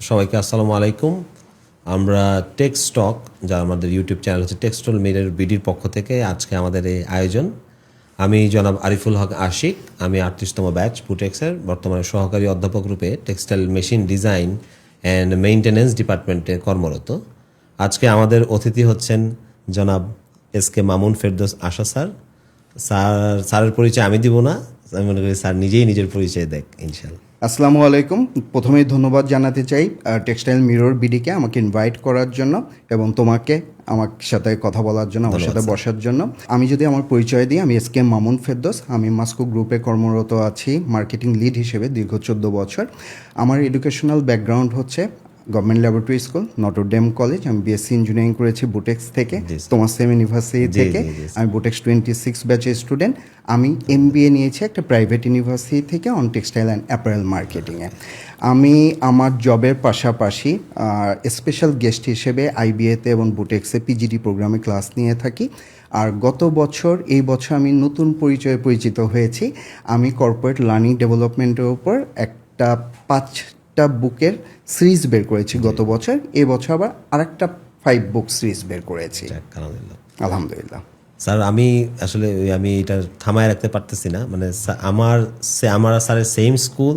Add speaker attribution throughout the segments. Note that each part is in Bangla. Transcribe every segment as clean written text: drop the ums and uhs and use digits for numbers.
Speaker 1: সবাইকে আসসালামু আলাইকুম। আমরা টেক স্টক, যা আমাদের ইউটিউব চ্যানেল হচ্ছে টেক্সটাইল মিরের বিডির পক্ষ থেকে আজকে আমাদের এই আয়োজন। আমি জনাব আরিফুল হক আশিক, আমি 38তম ব্যাচ বুটেক্সের বর্তমানে সহকারী অধ্যাপক রূপে textile machine design and maintenance ডিপার্টমেন্টে কর্মরত। আজকে আমাদের অতিথি হচ্ছেন জনাব এস.কে মামুন ফেরদৌস আশা স্যার। স্যারের পরিচয় আমি দিব না, আমি মনে করি স্যার নিজেই নিজের পরিচয় দেখ ইনশাল্লাহ।
Speaker 2: আসসালামু আলাইকুম। প্রথমেই ধন্যবাদ জানাতে চাই টেক্সটাইল মিরর বিডিকে আমাকে ইনভাইট করার জন্য এবং তোমাকে আমার সাথে কথা বলার জন্য, আমার সাথে বসার জন্য। আমি যদি আমার পরিচয় দিই, আমি এস.কে মামুন ফেরদৌস। আমি মাস্কো গ্রুপে কর্মরত আছি মার্কেটিং লিড হিসেবে দীর্ঘ 14 বছর। আমার এডুকেশনাল ব্যাকগ্রাউন্ড হচ্ছে government laboratory school, Notre Dame college. আমি বিএসসি ইঞ্জিনিয়ারিং করেছি বুটেক্স থেকে, তোমার সেম ইউনিভার্সিটি থেকে। আমি বুটেক্স 26 ব্যাচের স্টুডেন্ট। আমি এমবিএ নিয়েছি একটা প্রাইভেট ইউনিভার্সিটি থেকে অন টেক্সটাইল অ্যান্ড অ্যাপারেল মার্কেটিংয়ে। আমি আমার জবের পাশাপাশি স্পেশাল গেস্ট হিসেবে আইবিএতে এবং বুটেক্সে পিজিডি প্রোগ্রামে ক্লাস নিয়ে থাকি। আর এই বছর আমি নতুন পরিচয়ে পরিচিত হয়েছি। আমি কর্পোরেট লার্নিং ডেভেলপমেন্টের উপর একটা 5টা বুকের সিরিজ বের করেছি গত বছর। এবছর আবার আরেকটা 5 বুক সিরিজ বের করেছি। আলহামদুলিল্লাহ।
Speaker 1: স্যার, আমি এটা থামায় রাখতে পারতেছি না। মানে আমার স্যারের same school,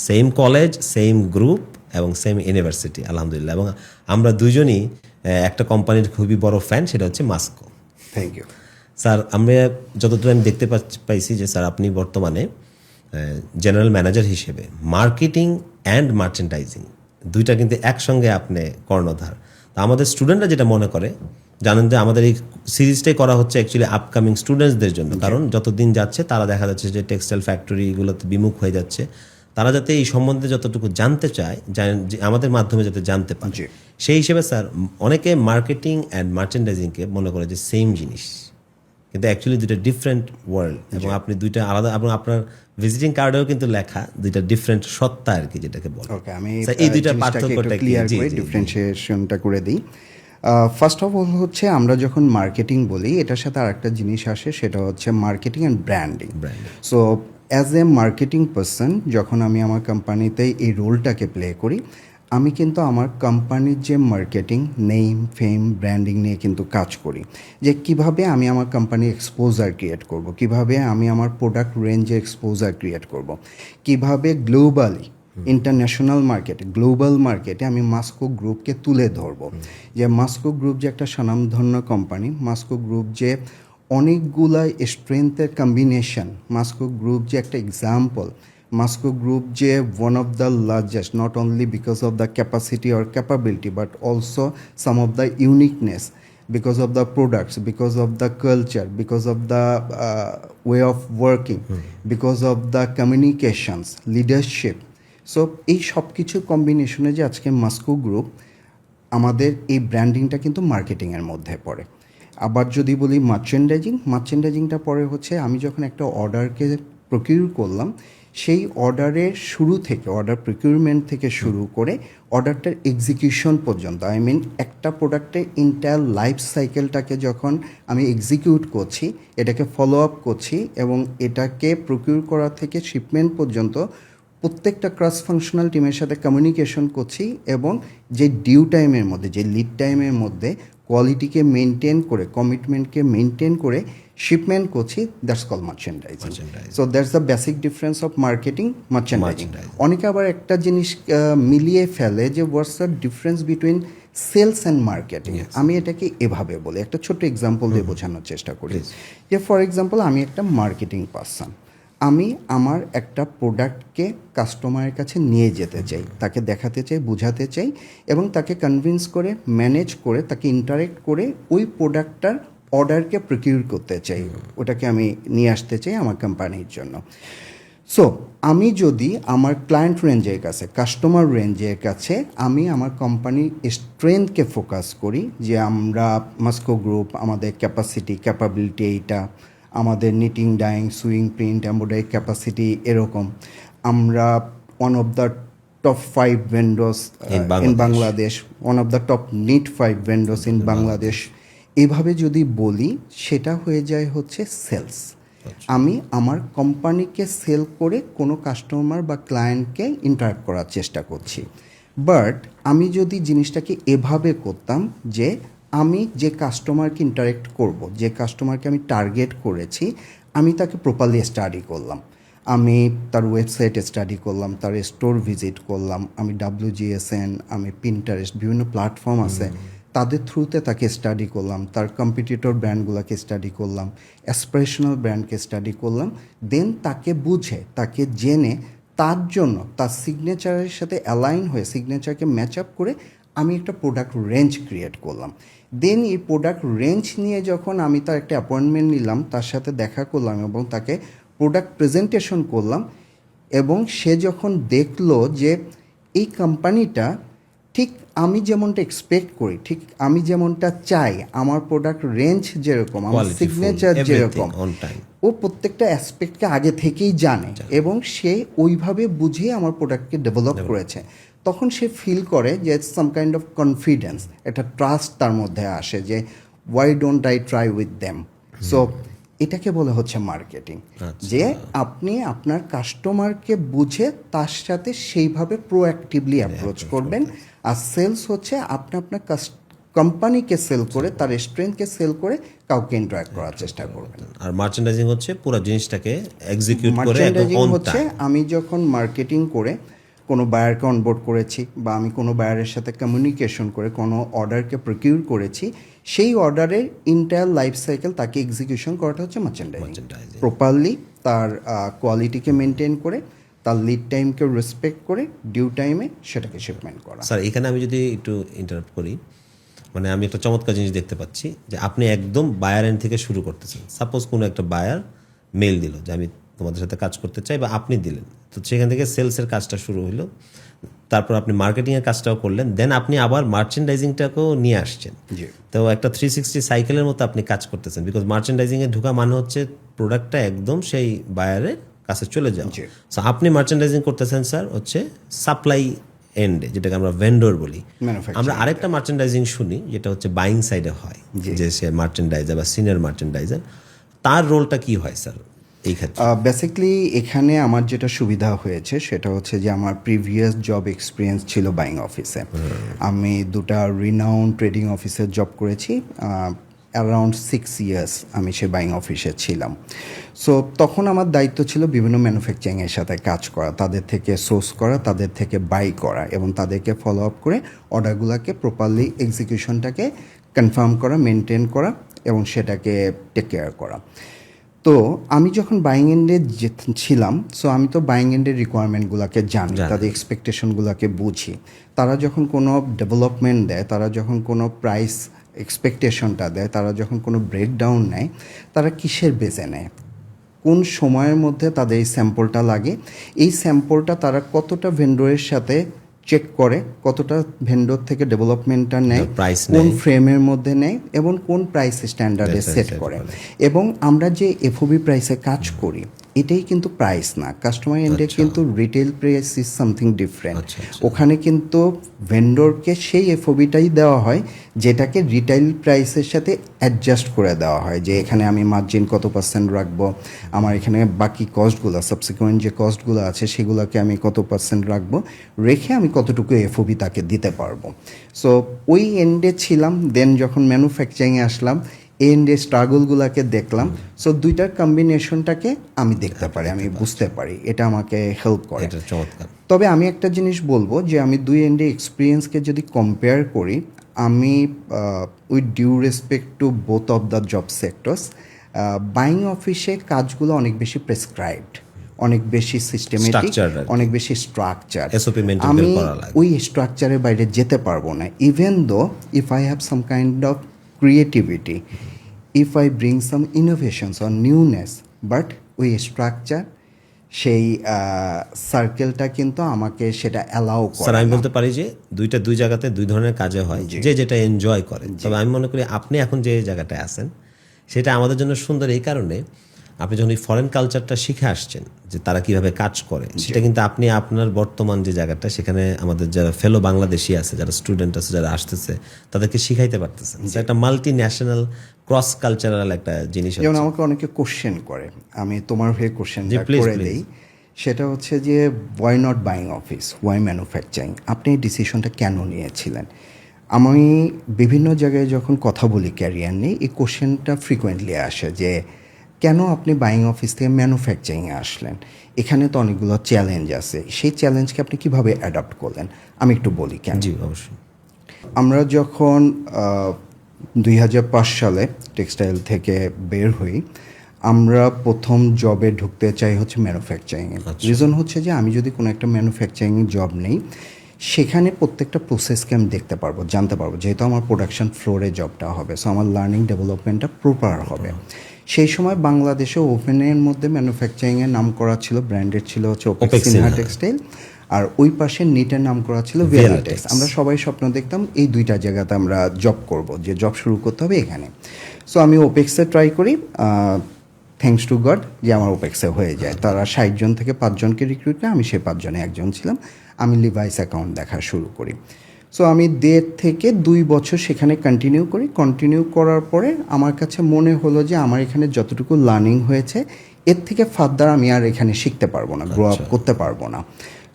Speaker 1: same college, same group এবং সেম ইউনিভার্সিটি আলহামদুলিল্লাহ। এবং আমরা দুজনই একটা কোম্পানির খুবই বড় ফ্যান, সেটা হচ্ছে মাস্কো।
Speaker 2: Thank you
Speaker 1: sir. আমরা যতদূর আমি দেখতে পাইছি যে স্যার আপনি বর্তমানে জেনারেল ম্যানেজার হিসেবে মার্কেটিং অ্যান্ড মার্চেন্ডাইজিং দুইটা কিন্তু একসঙ্গে আপনি কর্ণধার। তা আমাদের স্টুডেন্টরা যেটা মনে করে, জানেন যে আমাদের এই সিরিজটাই করা হচ্ছে অ্যাকচুয়ালি আপকামিং স্টুডেন্টসদের জন্য। কারণ যত দিন যাচ্ছে তারা দেখা যাচ্ছে যে টেক্সটাইল ফ্যাক্টরিগুলোতে বিমুখ হয়ে যাচ্ছে। তারা যাতে এই সম্বন্ধে যতটুকু জানতে চায়, যে আমাদের মাধ্যমে যাতে জানতে পারে, সেই হিসেবে স্যার অনেকে মার্কেটিং অ্যান্ড মার্চেন্ডাইজিংকে মনে করে যে সেম জিনিস, কিন্তু অ্যাকচুয়ালি দুইটা ডিফারেন্ট ওয়ার্ল্ড। এবং আপনি দুইটা আলাদা, এবং আপনার ভিজিটিং কার্ডেও কিন্তু লেখা দুইটা ডিফারেন্ট সত্তা আর কি, যেটাকে বলে।
Speaker 2: ওকে, আমি
Speaker 1: এই দুইটা পার্থক্যটা
Speaker 2: ক্লিয়ার করে ডিফারেন্সিয়েশনটা করে দিই। ফার্স্ট অফ অল হচ্ছে, আমরা যখন মার্কেটিং বলি এটার সাথে আরেকটা জিনিস আসে, সেটা হচ্ছে marketing and branding. So as a marketing person, যখন আমি আমার কোম্পানিতে এই রোলটাকে প্লে করি, আমি কিন্তু আমার কোম্পানির যে মার্কেটিং, নেম, ফেম, ব্র্যান্ডিং নিয়ে কিন্তু কাজ করি। যে কিভাবে আমি আমার কোম্পানির এক্সপোজার ক্রিয়েট করব, কিভাবে আমি আমার প্রোডাক্ট রেঞ্জে এক্সপোজার ক্রিয়েট করব, কিভাবে গ্লোবালি ইন্টারন্যাশনাল মার্কেটে, গ্লোবাল মার্কেটে আমি মাস্কো গ্রুপকে তুলে ধরব। যে মাস্কো গ্রুপ যে একটা স্বনামধন্য কোম্পানি, মাস্কো গ্রুপ যে অনেকগুলা স্ট্রেংথের কম্বিনেশন, মাস্কো গ্রুপ যে একটা এক্সাম্পল, মাস্কো গ্রুপ যে one of the largest, not only because of the capacity or capability, but also some of the uniqueness, because of the products, because of the culture, because of the way of working, because of the communications, leadership. So এই সব কিছুর কম্বিনেশনে যে আজকে মাস্কো গ্রুপ, আমাদের এই ব্র্যান্ডিংটা কিন্তু মার্কেটিংয়ের মধ্যে পড়ে। আবার যদি বলি মার্চেন্ডাইজিংটা পরে হচ্ছে, আমি যখন একটা অর্ডারকে প্রকিউর করলাম, সেই অর্ডারের শুরু থেকে, অর্ডার প্রকিউরমেন্ট থেকে শুরু করে অর্ডারটার এক্সিকিউশন পর্যন্ত, আই মিন একটা প্রোডাক্টের ইন্টায়ার লাইফ সাইকেলটাকে যখন আমি এক্সিকিউট করছি, এটাকে ফলো আপ করছি এবং এটাকে প্রকিউর করা থেকে শিপমেন্ট পর্যন্ত প্রত্যেকটা ক্রস ফাংশনাল টিমের সাথে কমিউনিকেশন করছি, এবং যে ডিউ টাইমের মধ্যে, যে লিড টাইমের মধ্যে কোয়ালিটিকে মেনটেন করে, কমিটমেন্টকে মেনটেন করে শিপমেন্ট করছি, that's call merchandising. So that's the basic difference of marketing, merchandising. অনেকে আবার একটা জিনিস মিলিয়ে ফেলে যে what's the difference between sales and marketing. আমি এটাকে এভাবে বলি, একটা ছোট্ট এক্সাম্পল দিয়ে বোঝানোর চেষ্টা করি। যে ফর এক্সাম্পল, আমি একটা মার্কেটিং পার্সন, আমি আমার একটা প্রোডাক্টকে কাস্টমারের কাছে নিয়ে যেতে চাই, তাকে দেখাতে চাই, বোঝাতে চাই, এবং তাকে কনভিন্স করে, ম্যানেজ করে, তাকে ইন্টারেক্ট করে ওই প্রোডাক্টটার অর্ডারকে প্রকিউর করতে চাই, ওটাকে আমি নিয়ে আসতে চাই আমার কোম্পানির জন্য। সো আমি যদি আমার ক্লায়েন্ট রেঞ্জের কাছে, কাস্টমার রেঞ্জের কাছে আমি আমার কোম্পানির স্ট্রেংথকে ফোকাস করি, যে আমরা মাস্কো গ্রুপ, আমাদের ক্যাপাবিলিটি এইটা, আমাদের knitting, dyeing, sewing, print, embroidery capacity এরকম, আমরা one of the top 5 vendors in Bangladesh, one of the top knit 5 vendors in Bangladesh, এভাবে যদি বলি, সেটা হয়ে যায় হচ্ছে সেলস। আমি আমার কোম্পানিকে সেল করে কোনো কাস্টমার বা ক্লায়েন্টকে ইন্টারাক্ট করার চেষ্টা করছি। বাট আমি যদি জিনিসটাকে এভাবে করতাম যে আমি যে কাস্টমারকে ইন্টারেক্ট করব, যে কাস্টমারকে আমি টার্গেট করেছি, আমি তাকে প্রপারলি স্টাডি করলাম, আমি তার ওয়েবসাইট স্টাডি করলাম, তার স্টোর ভিজিট করলাম, আমি WGSN, আমি পিন্টারেস্ট, বিভিন্ন প্ল্যাটফর্ম আছে তাদের থ্রুতে তাকে স্টাডি করলাম, তার কম্পিটিটর ব্র্যান্ডগুলোকে স্টাডি করলাম, অ্যাসপিরেশনাল ব্র্যান্ডকে স্টাডি করলাম, দেন তাকে বুঝে, তাকে জেনে, তার জন্য তার সিগনেচারের সাথে অ্যালাইন হয়ে, সিগনেচারকে ম্যাচ আপ করে আমি একটা প্রোডাক্ট রেঞ্জ ক্রিয়েট করলাম। দেন এই প্রোডাক্ট রেঞ্জ নিয়ে যখন আমি তার একটা অ্যাপয়েন্টমেন্ট নিলাম, তার সাথে দেখা করলাম এবং তাকে প্রোডাক্ট প্রেজেন্টেশন করলাম, এবং সে যখন দেখলো যে এই কোম্পানিটা ঠিক আমি যেমনটা এক্সপেক্ট করি, ঠিক আমি যেমনটা চাই, আমার প্রোডাক্ট রেঞ্জ যেরকম, আমার সিগনেচার যেরকম, ও প্রত্যেকটা অ্যাসপেক্টকে আগে থেকেই জানে এবং সে ওইভাবে বুঝিয়ে আমার প্রোডাক্টকে ডেভেলপ করেছে, তখন সে ফিল করে যে সাম কাইন্ড অফ কনফিডেন্স, একটা ট্রাস্ট তার মধ্যে আসে যে why don't I try with them. So এটাকে বলে হচ্ছে মার্কেটিং, যে আপনি আপনার কাস্টমারকে বুঝে তার সাথে সেইভাবে প্রোঅ্যাক্টিভলি অ্যাপ্রোচ করবেন। আর সেলস হচ্ছে আপনি আপনার কোম্পানিকে সেল করে, তার স্ট্রেংথকে সেল করে কাউকে ইন্টারাক্ট করার চেষ্টা করবেন।
Speaker 1: আর মার্চেন্ডাইজিং হচ্ছে পুরো জিনিসটাকে এক্সিকিউট করে।
Speaker 2: মার্চেন্ডাইজিং হচ্ছে আমি যখন মার্কেটিং করে কোনো বায়ারকে অনবোর্ড করেছি, বা আমি কোনো বায়ারের সাথে কমিউনিকেশন করে কোনো অর্ডারকে প্রকিউর করেছি, সেই অর্ডারের ইন্টায়ার লাইফ সাইকেল তাকে এক্সিকিউশন করাটা হচ্ছে মার্চেন্ডাইজিং। প্রপারলি তার কোয়ালিটিকে মেনটেন করে, তার লিড টাইমকে রেসপেক্ট করে, ডিউ টাইমে সেটাকে শিপমেন্ট করা।
Speaker 1: স্যার এখানে আমি যদি একটু ইন্টারাপ্ট করি, মানে আমি একটা চমৎকার জিনিস দেখতে পাচ্ছি যে আপনি একদম বায়ার এন্ড থেকে শুরু করতেছেন। সাপোজ কোনো একটা বায়ার মেল দিল যে আমি তোমাদের সাথে কাজ করতে চাই, বা আপনি দিলেন, তো সেখান থেকে সেলসের কাজটা শুরু হলো, তারপর আপনি মার্কেটিংয়ের কাজটাও করলেন, দেন আপনি আবার মার্চেন্ডাইজিংটাকেও নিয়ে আসছেন। তো একটা 360 সাইকেলের মতো আপনি কাজ করতেছেন, বিকজ মার্চেন্ডাইজিংয়ে ঢোকা মানে হচ্ছে প্রোডাক্টটা একদম সেই বায়ারের কাছে চলে যাওয়া। সো আপনি মার্চেন্ডাইজিং করতেছেন স্যার হচ্ছে সাপ্লাই এন্ডে, যেটাকে আমরা ভেন্ডর বলি। আমরা আরেকটা মার্চেন্ডাইজিং শুনি যেটা হচ্ছে বাইং সাইডে হয়, যে সে মার্চেন্ডাইজার বা সিনিয়র মার্চেন্ডাইজার, তার রোলটা কি হয় স্যার এই ক্ষেত্রে?
Speaker 2: বেসিক্যালি এখানে আমার যেটা সুবিধা হয়েছে সেটা হচ্ছে যে আমার প্রিভিয়াস জব এক্সপিরিয়েন্স ছিল বাইং অফিসে। আমি দুটা রিনাউন্ড ট্রেডিং অফিসে জব করেছি, অ্যারাউন্ড 6 ইয়ার্স আমি সে বাইং অফিসে ছিলাম। সো তখন আমার দায়িত্ব ছিল বিভিন্ন ম্যানুফ্যাকচারিংয়ের সাথে কাজ করা, তাদের থেকে সোর্স করা, তাদের থেকে বাই করা, এবং তাদেরকে ফলো আপ করে অর্ডারগুলোকে প্রপারলি এক্সিকিউশনটাকে কনফার্ম করা, মেনটেন করা এবং সেটাকে টেক কেয়ার করা। তো আমি যখন বাইং এন্ডে ছিলাম, সো আমি তো বাইং এন্ডের রিকোয়ারমেন্টগুলোকে জানি, তাদের এক্সপেকটেশনগুলোকে বুঝি। তারা যখন কোনো ডেভেলপমেন্ট দেয়, তারা যখন কোনো প্রাইস এক্সপেকটেশনটা দেয়, তারা যখন কোনো ব্রেকডাউন নেয়, তারা কিসের বেসে নেয়, কোন সময়ের মধ্যে তাদের এই স্যাম্পলটা লাগে, এই স্যাম্পলটা তারা কতটা ভেন্ডরের সাথে চেক করে, কতটা ভেন্ডর থেকে ডেভেলপমেন্টটা নেয়, কোন ফ্রেমের মধ্যে নেয় এবং কোন প্রাইস স্ট্যান্ডার্ডে সেট করে। এবং আমরা যে এফওবি প্রাইসে কাজ করি, এটাই কিন্তু প্রাইস না, কাস্টমার এন্ডে কিন্তু retail price is something different. ওখানে কিন্তু ভেন্ডরকে সেই এফওবিটাই দেওয়া হয় যেটাকে রিটেল প্রাইসের সাথে অ্যাডজাস্ট করে দেওয়া হয়, যে এখানে আমি মার্জিন কত % রাখবো, আমার এখানে বাকি কস্টগুলো, সাবসিকুয়েন্ট যে কস্টগুলো আছে সেগুলোকে আমি কত % রাখবো, রেখে আমি কতটুকু এফওবি তাকে দিতে পারবো। সো ওই এন্ডে ছিলাম। দেন যখন ম্যানুফ্যাকচারিংয়ে আসলাম, এন্ডে স্ট্রাগলগুলোকে দেখলাম। সো দুইটার কম্বিনেশনটাকে আমি দেখতে পারি, আমি বুঝতে পারি, এটা আমাকে হেল্প করে। তবে আমি একটা জিনিস বলবো যে আমি দুই এন্ডে এক্সপিরিয়েন্সকে যদি কম্পেয়ার করি, আমি with due respect to both of the job sectors, buying অফিসে কাজগুলো অনেক বেশি প্রেসক্রাইবড, অনেক বেশি সিস্টেমেটিক, অনেক বেশি স্ট্রাকচার। আমি ওই স্ট্রাকচারের বাইরে যেতে পারবো না, even though if I have some kind of creativity, if I bring some innovations or newness, but ওই স্ট্রাকচার, সেই সার্কেলটা কিন্তু আমাকে সেটা অ্যালাউ করে।
Speaker 1: স্যার আমি বলতে পারি যে দুই জায়গাতে দুই ধরনের কাজে হয়, যে যেটা এনজয় করে। তবে আমি মনে করি আপনি এখন যে জায়গাটায় আছেন সেটা আমাদের জন্য সুন্দর এই কারণে, আপনি যখন এই ফরেন কালচারটা শিখে আসছেন যে তারা কিভাবে কাজ করে, সেটা কিন্তু আপনি আপনার বর্তমান যে জায়গাটা, সেখানে আমাদের যারা ফেলো বাংলাদেশি আছে, যারা স্টুডেন্ট আছে, যারা আসতেছে, তাদেরকে শিখাইতে পারতেছেন। একটা মাল্টি ন্যাশনাল ক্রস কালচারাল একটা জিনিস।
Speaker 2: যেমন আমাকে অনেকে কোশ্চেন করে, আমি তোমার হয়ে কোশ্চেনটা করে দেই, সেটা হচ্ছে যে why not buying office, why manufacturing, আপনি এই ডিসিশনটা কেন নিয়েছিলেন? আমি বিভিন্ন জায়গায় যখন কথা বলি ক্যারিয়ার নিয়ে, এই কোশ্চেনটা ফ্রিকোয়েন্টলি আসে যে কেন আপনি বাইং অফিস থেকে ম্যানুফ্যাকচারিংয়ে আসলেন? এখানে তো অনেকগুলো চ্যালেঞ্জ আছে, সেই চ্যালেঞ্জকে আপনি কীভাবে অ্যাডাপ্ট করলেন? আমি একটু বলি কেন।
Speaker 1: জি অবশ্যই।
Speaker 2: আমরা যখন 2005 সালে টেক্সটাইল থেকে বের হই, আমরা প্রথম জবে ঢুকতে চাই হচ্ছে ম্যানুফ্যাকচারিংয়ে। রিজন হচ্ছে যে আমি যদি কোনো একটা ম্যানুফ্যাকচারিং জব নেই, সেখানে প্রত্যেকটা প্রসেসকে আমি দেখতে পারবো, জানতে পারবো, যেহেতু আমার প্রোডাকশন ফ্লোরে জবটা হবে, সো আমার লার্নিং ডেভেলপমেন্টটা প্রপার হবে। সেই সময় বাংলাদেশে ওভেনের মধ্যে ম্যানুফ্যাকচারিংয়ের নাম করা ছিল, ব্র্যান্ডেড ছিল হচ্ছে ওপেক্স সিনহা টেক্সটাইল, আর ওই পাশে নিটের নাম করা ছিল ভিয়ালাটেক্স। আমরা সবাই স্বপ্ন দেখতাম এই দুইটা জায়গাতে আমরা জব করব, যে জব শুরু করতে হবে এখানে। সো আমি ওপেক্সে ট্রাই করি, থ্যাঙ্কস টু গড যে আমার ওপেক্সে হয়ে যায়। তারা 60 জন থেকে 5 জনকে রিক্রুট করে, আমি সেই 5 জনে একজন ছিলাম। আমি লিভাইস অ্যাকাউন্ট দেখা শুরু করি। সো আমি 1.5 থেকে 2 বছর সেখানে কন্টিনিউ করি। কন্টিনিউ করার পরে আমার কাছে মনে হলো যে আমার এখানে যতটুকু লার্নিং হয়েছে, এর থেকে ফার্দার আমি আর এখানে শিখতে পারবো না, গ্রো আপ করতে পারবো না।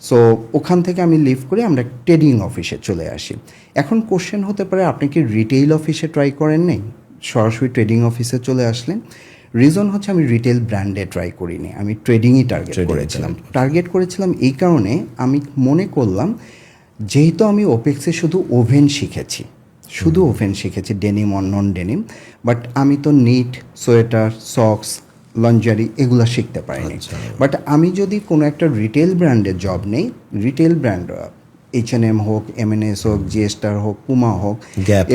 Speaker 2: সো ওখান থেকে আমি লিভ করে আমরা ট্রেডিং অফিসে চলে আসি। এখন কোশ্চেন হতে পারে, আপনি কি রিটেইল অফিসে ট্রাই করেন নেই, সরাসরি ট্রেডিং অফিসে চলে আসলেন? রিজন হচ্ছে আমি রিটেল ব্র্যান্ডে ট্রাই করিনি, আমি ট্রেডিংই টার্গেট করেছিলাম। এই কারণে আমি মনে করলাম, যেহেতু আমি ওপেক্সে শুধু ওভেন শিখেছি, denim or non denim, but আমি তো নিট, সোয়েটার, সক্স, লঞ্জারি এগুলো শিখতে পারিনি। বাট আমি যদি কোনো একটা রিটেল ব্র্যান্ডের জব নেই, রিটেল ব্র্যান্ড H&M হোক, M&S হোক, জিএস্টার হোক, পুমা হোক,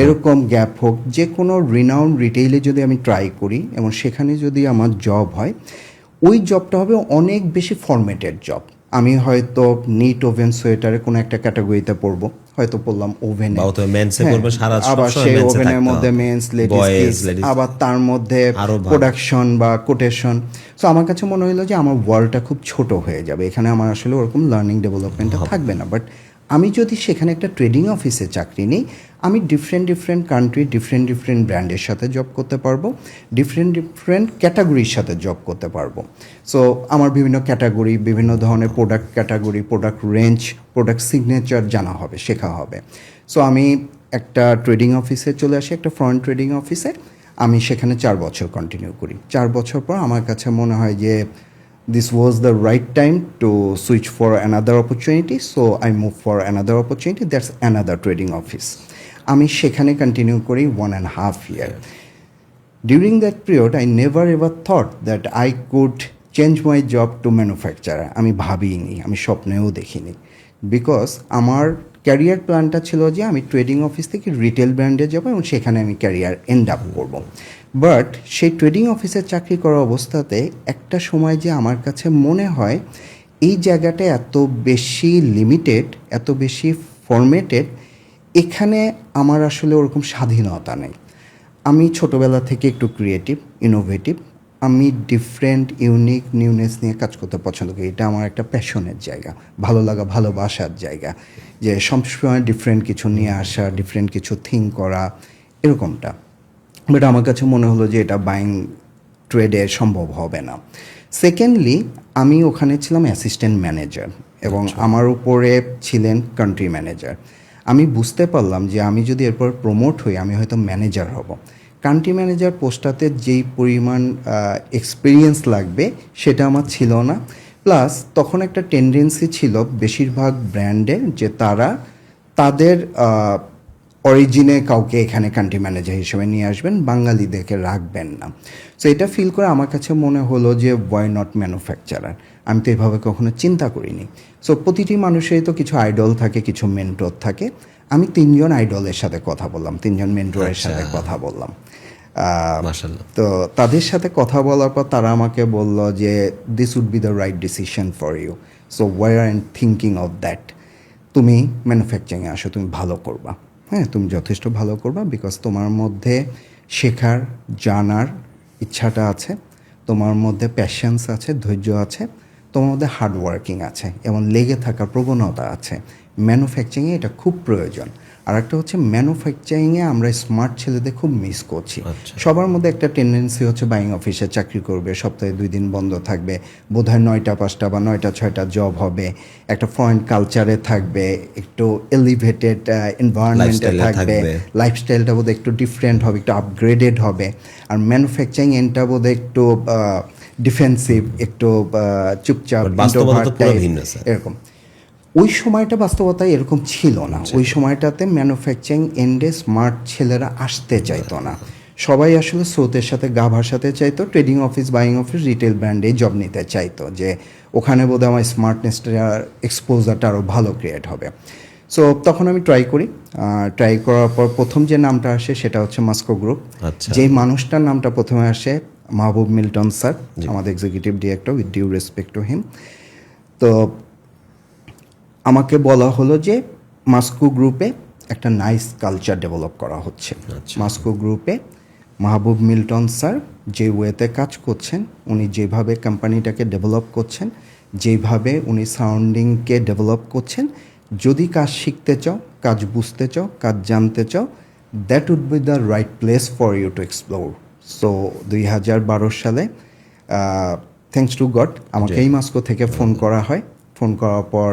Speaker 2: এরকম গ্যাপ হোক, যে কোনো রিনাউন্ড রিটেইলে যদি আমি ট্রাই করি এবং সেখানে যদি আমার জব হয়, ওই জবটা হবে অনেক বেশি ফরম্যাটেড জব। আমি হয়তো নিট ওভেন সোয়েটারে কোনো একটা ক্যাটাগরিতে পড়বো, হয়তো পড়লাম ওভেনে, আবার সেই ওভেনের মধ্যে মেন্স, লেডিস, আবার তার মধ্যে প্রোডাকশন বা কোটেশন। সো আমার কাছে মনে হলো যে আমার ওয়ার্ল্ডটা খুব ছোট হয়ে যাবে, এখানে আমার আসলে ওরকম লার্নিং ডেভেলপমেন্টটা থাকবে না। বাট আমি যদি সেখানে একটা ট্রেডিং অফিসে চাকরি নিই, আমি ডিফারেন্ট কান্ট্রি, ডিফারেন্ট ব্র্যান্ডের সাথে জব করতে পারবো, ডিফারেন্ট ক্যাটাগরির সাথে জব করতে পারবো। সো আমার বিভিন্ন ক্যাটাগরি, বিভিন্ন ধরনের product category, product range, product signature জানা হবে, শেখা হবে। সো আমি একটা ট্রেডিং অফিসে চলে আসি, একটা ফরেন ট্রেডিং অফিসে। আমি সেখানে 4 বছর কন্টিনিউ করি। 4 বছর পর আমার কাছে মনে হয় যে this was the right time to switch for another opportunity, so I moved for another opportunity, that's another trading office. আমি সেখানে কন্টিনিউ করি 1.5 year. During that period I never ever thought that I could change my job to manufacturer. আমি ভাবিনি, আমি স্বপ্নেও দেখিনি, বিকজ আমার ক্যারিয়ার প্ল্যানটা ছিল যে আমি ট্রেডিং অফিস থেকে রিটেল ব্র্যান্ডে যাব এবং সেখানে আমি ক্যারিয়ার এন্ড আপ করব। বাট সেই ট্রেডিং অফিসে চাকরি করা অবস্থাতে একটা সময় যে আমার কাছে মনে হয় এই জায়গাটা এত বেশি লিমিটেড, এত বেশি ফরম্যাটেড, এখানে আমার আসলে ওরকম স্বাধীনতা নেই। আমি ছোটোবেলা থেকে একটু ক্রিয়েটিভ, ইনোভেটিভ, আমি ডিফারেন্ট ইউনিক নিউনেস নিয়ে কাজ করতে পছন্দ করি। এটা আমার একটা প্যাশনের জায়গা, ভালো লাগা, ভালোবাসার জায়গা, যে সবসময় ডিফারেন্ট কিছু নিয়ে আসা, ডিফারেন্ট কিছু থিঙ্ক করা, এরকমটা। বাট আমার কাছে মনে হলো যে এটা বাইং ট্রেডে সম্ভব হবে না। সেকেন্ডলি, আমি ওখানে ছিলাম অ্যাসিস্ট্যান্ট ম্যানেজার এবং আমার উপরে ছিলেন কান্ট্রি ম্যানেজার। আমি বুঝতে পারলাম যে আমি যদি এরপর প্রমোট হই, আমি হয়তো ম্যানেজার হব। কান্ট্রি ম্যানেজার পোস্টটাতে যেই পরিমাণ এক্সপিরিয়েন্স লাগবে সেটা আমার ছিল না। প্লাস তখন একটা টেন্ডেন্সি ছিল বেশিরভাগ ব্র্যান্ডের যে তারা তাদের অরিজিনে কাউকে এখানে কান্ট্রি ম্যানেজার হিসেবে নিয়ে আসবেন, বাঙালিদেরকে রাখবেন না। সো এটা ফিল করে আমার কাছে মনে হলো যে ওয়াই নট ম্যানুফ্যাকচারার। আমি তো এভাবে কখনো চিন্তা করিনি। সো প্রতিটি মানুষেরই তো কিছু আইডল থাকে, কিছু মেন্টর থাকে। আমি 3 জন আইডলের সাথে কথা বললাম, 3 জন মেন্টরের সাথে কথা বললাম। তো তাদের সাথে কথা বলার পর তারা আমাকে বলল যে this would be the right decision for you, so why are am thinking of that. তুমি ম্যানুফ্যাকচারিংয়ে আসো, তুমি ভালো করবা, হ্যাঁ তুমি যথেষ্ট ভালো করবা, বিকজ তোমার মধ্যে শেখার, জানার ইচ্ছাটা আছে, তোমার মধ্যে প্যাশন্স আছে, ধৈর্য আছে, তোমার মধ্যে হার্ডওয়ার্কিং আছে এবং লেগে থাকার প্রবণতা আছে। ম্যানুফ্যাকচারিংয়ে এটা খুব প্রয়োজন। আর একটা হচ্ছে ম্যানুফ্যাকচারিংয়ে আমরা স্মার্ট ছেলেদের খুব মিস করছি।
Speaker 1: আচ্ছা।
Speaker 2: সবার মধ্যে একটা টেন্ডেন্সি হচ্ছে বাইং অফিসে চাকরি করবে, সপ্তাহে 2 দিন বন্ধ থাকবে, বোধহয় 9টা 5টা বা 9টা 6টা জব হবে, একটা ফরেন কালচারে থাকবে, একটু এলিভেটেড এনভায়রনমেন্টে
Speaker 1: Lifestyle-এ
Speaker 2: থাকবে,
Speaker 1: থাকবে।
Speaker 2: লাইফস্টাইলটা বোধহয় একটু ডিফারেন্ট হবে, একটু আপগ্রেডেড হবে। আর ম্যানুফ্যাকচারিং এন্ডটা বোধহয় একটু ডিফেন্সিভ, একটু চুপচাপ,
Speaker 1: But বাস্তবতা তো
Speaker 2: introvert
Speaker 1: পুরো
Speaker 2: type,
Speaker 1: ভিন্ন, স্যার।
Speaker 2: এরকম। ওই সময়টা বাস্তবতায় এরকম ছিল না। ওই সময়টাতে ম্যানুফ্যাকচারিং এন্ডে স্মার্ট ছেলেরা আসতে চাইতো না। সবাই আসলে স্রোতের সাথে গা ভাসাতে চাইতো, trading office, buying office, retail ব্র্যান্ডে জব নিতে চাইতো, যে ওখানে বোধহয় আমার স্মার্টনেসটা, এক্সপোজারটা আরও ভালো ক্রিয়েট হবে। সো তখন আমি ট্রাই করি। ট্রাই করার পর প্রথম যে নামটা আসে সেটা হচ্ছে মাস্কো গ্রুপ।
Speaker 1: আচ্ছা।
Speaker 2: যেই মানুষটার নামটা প্রথমে আসে, মাহবুব মিল্টন স্যার, আমাদের executive director, with due respect to him. তো আমাকে বলা হলো যে মাস্কো গ্রুপে একটা নাইস কালচার ডেভেলপ করা হচ্ছে।
Speaker 1: আচ্ছা।
Speaker 2: মাস্কো গ্রুপে মাহবুব মিল্টন স্যার যে ওয়েতে কাজ করছেন, উনি যেভাবে কোম্পানিটাকে ডেভেলপ করছেন, যেভাবে উনি সারাউন্ডিংকে ডেভেলপ করছেন, যদি কাজ শিখতে চাও, কাজ বুঝতে চাও, কাজ জানতে চাও, that would be the right place for you to explore. So 2012 সালে থ্যাঙ্কস টু গড আমাকে এই মাস্কো থেকে ফোন করা হয়। ফোন করার পর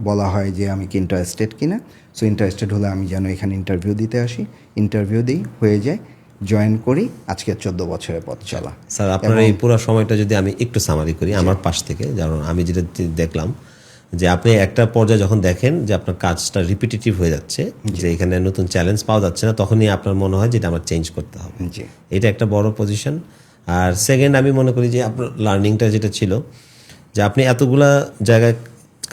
Speaker 2: বলা হয় যে আমি কি ইন্টারেস্টেড কিনা। সো ইন্টারেস্টেড হলে আমি যেন এখানে ইন্টারভিউ দিতে আসি। ইন্টারভিউ দিই, হয়ে যায়, জয়েন করি। আজকে 14 বছরের পথ চলা।
Speaker 1: স্যার আপনার এই পুরো সময়টা যদি আমি একটু সামারি করি আমার পাশ থেকে, যেমন আমি যেটা দেখলাম যে আপনি একটা পর্যায়ে যখন দেখেন যে আপনার কাজটা রিপিটেটিভ হয়ে যাচ্ছে, যে এখানে নতুন চ্যালেঞ্জ পাওয়া যাচ্ছে না, তখনই আপনার মনে হয় যে এটা আমার চেঞ্জ করতে হবে।
Speaker 2: জি।
Speaker 1: এটা একটা বড় পজিশন। আর সেকেন্ড, আমি মনে করি যে আপনার লার্নিংটা যেটা ছিল, যে আপনি এতগুলা জায়গায়